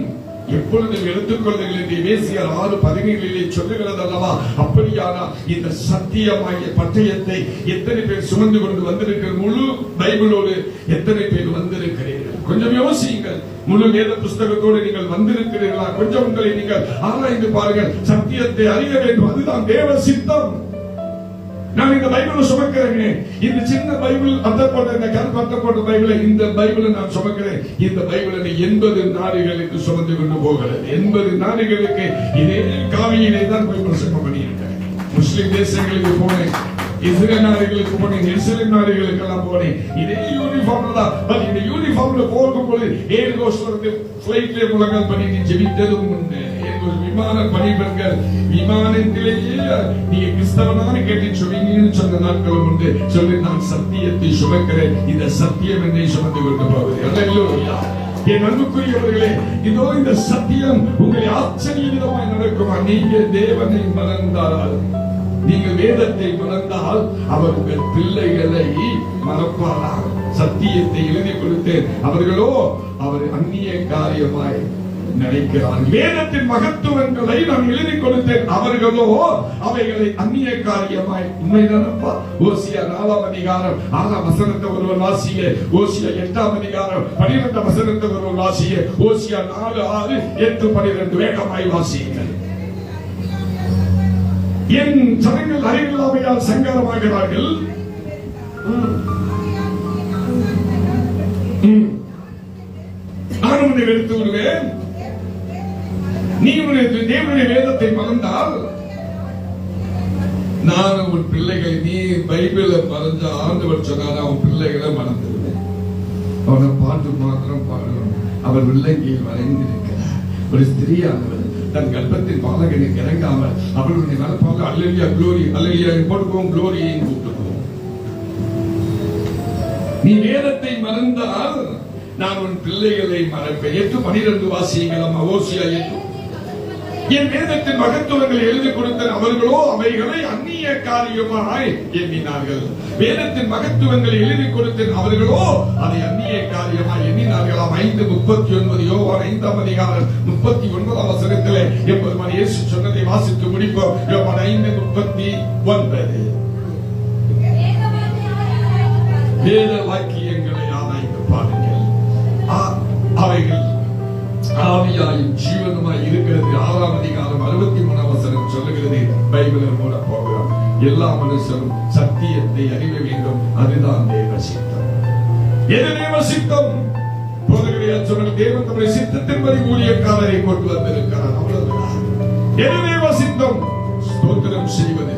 A: எப்பொழுதும் எடுத்துக்கொள்ளுங்கள் என்று எபேசியர் 6:17 சொல்லுகிறது அல்லவா? அப்படியானால் இந்த சத்தியமாகிய பட்டயத்தை எத்தனை பேர் சுமந்து கொண்டு வந்திருக்கிற? முழு பைபிளோடு எத்தனை பேர் வந்திருக்கிறீர்கள்? கொஞ்சம் யோசியுங்கள். முழு வேத புஸ்தகத்தோடு நீங்கள் வந்திருக்கிறீர்களா? கொஞ்சம் உங்களை நீங்கள் ஆராய்ந்து பாருங்கள். சத்தியத்தை அறிய வேண்டும். அதுதான் தேவ சித்தம். 2 தீமோத்தேயு 4:8 சொல்லுகிறது. உங்களை நீங்கள் தற்பரிசோதனை செய்து கொள்ள வேண்டும். 1 தீமோத்தேயு 4:8 சொல்லுகிறது. சத்தியத்தை அறிவீர்கள். நான் இந்த பைபிளை சுமக்கிறேங்க. இந்த சின்ன பைபிள் அட்டப்பட்ட இந்த கருப்பு அட்டப்பட்ட பைபிளை இந்த பைபிளை நான் சுமக்கிறேன். இந்த பைபிளை 80 நாடுகளுக்கு சுமந்து கொண்டு போகிறது. 80 நாடுகளுக்கு இதே காவியிலே தான் போய் பிரசங்கம் பண்ணியிருக்கேன். முஸ்லிம் தேசங்களுக்கு போனேன், இஸ்ரேல் நாடுகளுக்கு போனேன், இஸ்ரேல் நாடுகளுக்கு எல்லாம் போனேன். இதே யூனிஃபார்ம்ல தான். பட் இந்த யூனிஃபார்ம்ல போகும்போது ஏர் கோஸ்ட்ல பிளைட்ல முழங்கால் பண்ணி ஜெபித்ததும் உண்டு. விமான பணிபெண்கள் விமானத்திலேயே நீங்க கிறிஸ்தவனான கேட்டு சொல்வீங்கன்னு சொன்ன நாட்களும் உண்டு. சொல்லி நான் சத்தியத்தை சுமக்கிறேன், இந்த சத்தியம் என்னை சுமந்து கொண்டு போவது. அல்லேலூயா. என் அன்புக்குரியவர்களே, இதோ இந்த சத்தியம் உங்களை ஆச்சரியமாய் நடக்குமா? நீங்க தேவனை மறந்தால், நீங்கள் வேதத்தை மறந்தால் அவர் உங்கள் பிள்ளைகளை மறப்பாரா? சத்தியத்தை எழுதி கொடுத்தேன், அவர்களோ அவர் அந்நிய காரியமாய் நினைக்கிறார்கள். வேதத்தின் மகத்துவங்களை நான் எழுதி கொடுத்தேன், அவர்களோ அவைகளை அந்நிய காரியமாய். உண்மைதானப்பா? ஓசியா 4ஆம் அதிகாரம் 6ஆம் வசனத்தை ஒருவர் வாசிங்க. ஓசியா 8ஆம் அதிகாரம் 12ஆம் வசனத்தை ஒருவர் வாசிங்க. ஓசியா 4, 6, 8, 12 வேகமாய் வாசியுங்கள். என் ஜனங்கள் அறிவில்லாமையால் சங்கரமாகிறார்கள். நான் உன்னை வெறுத்து விடுவேன். நீ தேவனுடைய வேதத்தை மறந்தால் நான் உன் பிள்ளைகளை, நீ பைபிளை மறந்த ஆண்டவர் சொன்னார், அவன் பிள்ளைகளை மறந்துடுவேன். அவனை பாட்டு மாத்திரம் பாடணும். அவர் வில்லங்கியில் வரைந்திருக்கிறார். ஒரு ஸ்திரீயானவர் தன் கர்ப்பத்தின் பாலகனுக்கு இறங்காமல் அவர்களுடைய மனப்பாக அல்லேலூயா க்ளோரி அல்லேலூயா போட்டுப்போம், க்ளோரியையும் கூப்பிட்டுப்போம். நீ வேதத்தை மறந்தால் நான் உன் பிள்ளைகளை மறப்பேன். 8:12 வாசியுங்கள். ஓசியா 8. என் வேதத்தின் மகத்துவங்களை எழுதி கொடுத்த அவர்களோ அவைகளை அந்நிய காரியமாய் எண்ணினார்கள். வேதத்தின் மகத்துவங்களை எழுதி கொடுத்த அவர்களோ அதை அந்நிய காரியமாய் எண்ணினார்களாம். 5:39 யோவான் 5ஆம் அதிகாரம் 39ஆம் வசனத்திலே எம்பெருமான் இயேசு சொன்னதை வாசித்து முடிப்போம். யோவான் 5:39. வேத வாக்கியங்களை ஆராய்ந்து பாருங்கள், அவைகள் ஆவியாயும் ஜீவனுமாய் இருக்கிறது. 6ஆம் அதிகாரம் 63ஆம் வசனம் சொல்லுகிறது. பைபிளை மூட போகிறோம். எல்லா மனுஷரும் சத்தியத்தை அறிய வேண்டும், அதுதான் தேவ சித்தம். எது தேவ சித்தம்? போதகரையால் சொன்ன தேவன் தம்முடைய சித்தத்தின்படி ஊழியக்காரரை கொண்டு வந்திருக்கிறார். அவ்வளவுதான். எது தேவ சித்தம்? ஸ்தோத்திரம் செய்வது.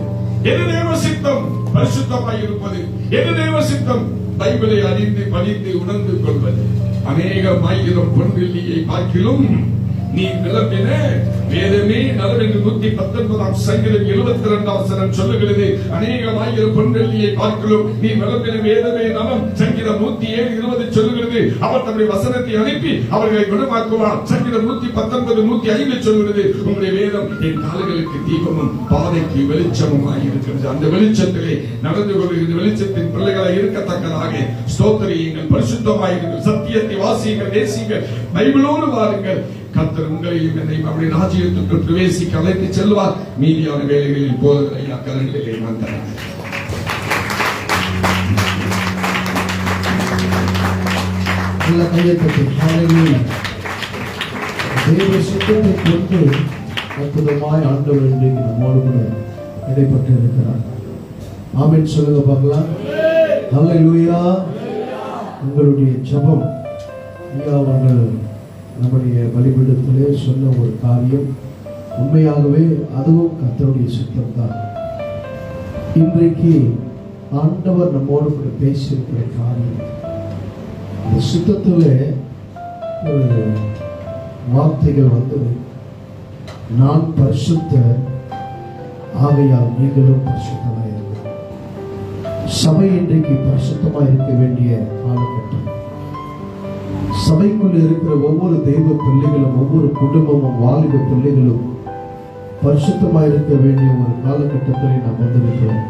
A: எது தேவ சித்தம்? பரிசுத்தமாய் இருப்பது. எது தேவ சித்தம்? பைபிளை அறிந்து படித்து உணர்ந்து கொள்வது. அநேகமாயிரம் பொன்வெள்ளியை பார்க்கிலும் நீ விளம்பின வேதமே நலம் என்று 119ஆம் சங்கீதம் 72ஆம் வசனம் சொல்லுகிறது. அநேகமாயிரம் பொன்வெள்ளியை பார்க்கிலும் நீ விளம்பின வேதமே நலம். சங்கீதம் 107:20 சொல்லுகிறது. அவர் தம்முடைய வசனத்தை அனுப்பி அவர்களை குணமாக்குவார். சங்கீதம் 119, 105 சொல்லுகிறது. உங்களுடைய வேதம் என் கால்களுக்கு தீபமும் பாதைக்கு வெளிச்சமுமாய் இருக்கிறது. அந்த வெளிச்சத்திலே நடந்து கொள்கிற வெளிச்சத்தின் பிள்ளைகளாய் இருக்கத்தக்கதாக ஸ்தோத்திரியுங்கள், பரிசுத்தமாயிருங்கள், சத்தியத்தை வாசியுங்கள், நேசியுங்கள், பைபிளோடு வாருங்கள். கர்த்தர் உங்களையும் என்னையும் அவருடைய ராஜ்யத்துக்கு பிரவேசிக்க அழைத்து செல்வார். மீதியான வேலைகளில் போதகரையா கரங்களிலே வந்தார்.
B: தேவ சித்தத்தை கொண்டு அற்புதமாய் ஆண்டவர் இன்றைக்கு நம்மோடு கூட இடைப்பட்டு இருக்கிறார். ஆமென் சொல்லுங்க பார்க்கலாம். அல்லேலூயா. உங்களுடைய ஜெபம் ஐயா அவர்கள் நம்முடைய பலிபீடத்திலே சொன்ன ஒரு காரியம் உண்மையாகவே அதுவும் கர்த்தருடைய சித்தம் தான். இன்றைக்கு ஆண்டவர் நம்மோடு கூட பேசியிருக்கிற காரியம், இந்த சித்தத்திலே ஒரு வார்த்தைகள் வந்தது. நான் பரிசுத்த ஆகையால் நீங்களும் பரிசுத்தமாய் இருங்கள். சபை இன்றைக்கு பரிசுத்தமாய் இருக்க வேண்டிய காலகட்டம். சபைக்குள் இருக்கிற ஒவ்வொரு தெய்வ பிள்ளைகளும், ஒவ்வொரு குடும்பமும், வாலிப பிள்ளைகளும் பரிசுத்தமாய் இருக்க வேண்டிய ஒரு காலகட்டத்தில் நாம் வந்திருக்கிறோம்.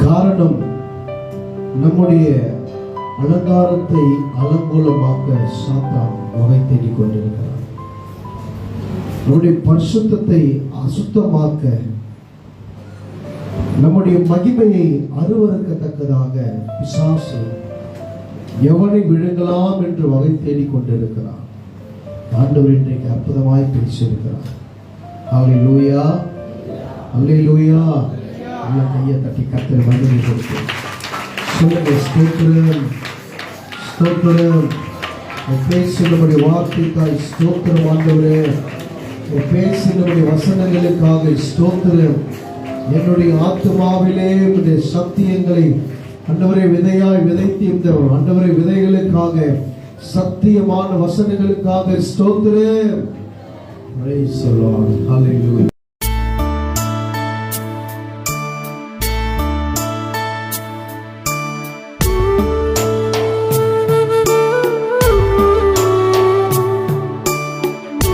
B: காரணம், நம்முடைய அலங்காரத்தை அலங்கோலமாக்க சாத்தான் வகை தேடிக் கொண்டிருக்கிறார். நம்முடைய பரிசுத்தத்தை அசுத்தமாக்க, நம்முடைய மகிமையை அருவருக்கத்தக்கதாக பிசாசு எவனை விழுங்கலாம் என்று வகை தேடிக் கொண்டிருக்கிறார். ஆண்டவர் இன்றைக்கு அற்புதமாய் பேசியிருக்கிறார். அல்லேலூயா, அல்லேலூயா. நல்ல கையை தட்டி கர்த்தரை மகிமை கொடுத்து சொல்லுங்க, ஸ்தோத்திரம் ஸ்தோத்திரம். பேசி நம்முடைய வார்த்தைக்காய் ஸ்தோத்திரம் ஆண்டவரே. பேசி நம்முடைய வசனங்களுக்காக ஸ்தோத்திரம். என்னுடைய ஆத்துமாவிலே உடைய சத்தியங்களை ஆண்டவரே விதையாய் விதைத்து இந்த ஆண்டவரே விதைகளுக்காக சத்தியமான வசனங்களுக்காக ஸ்தோத்திரம். Praise the Lord. Hallelujah.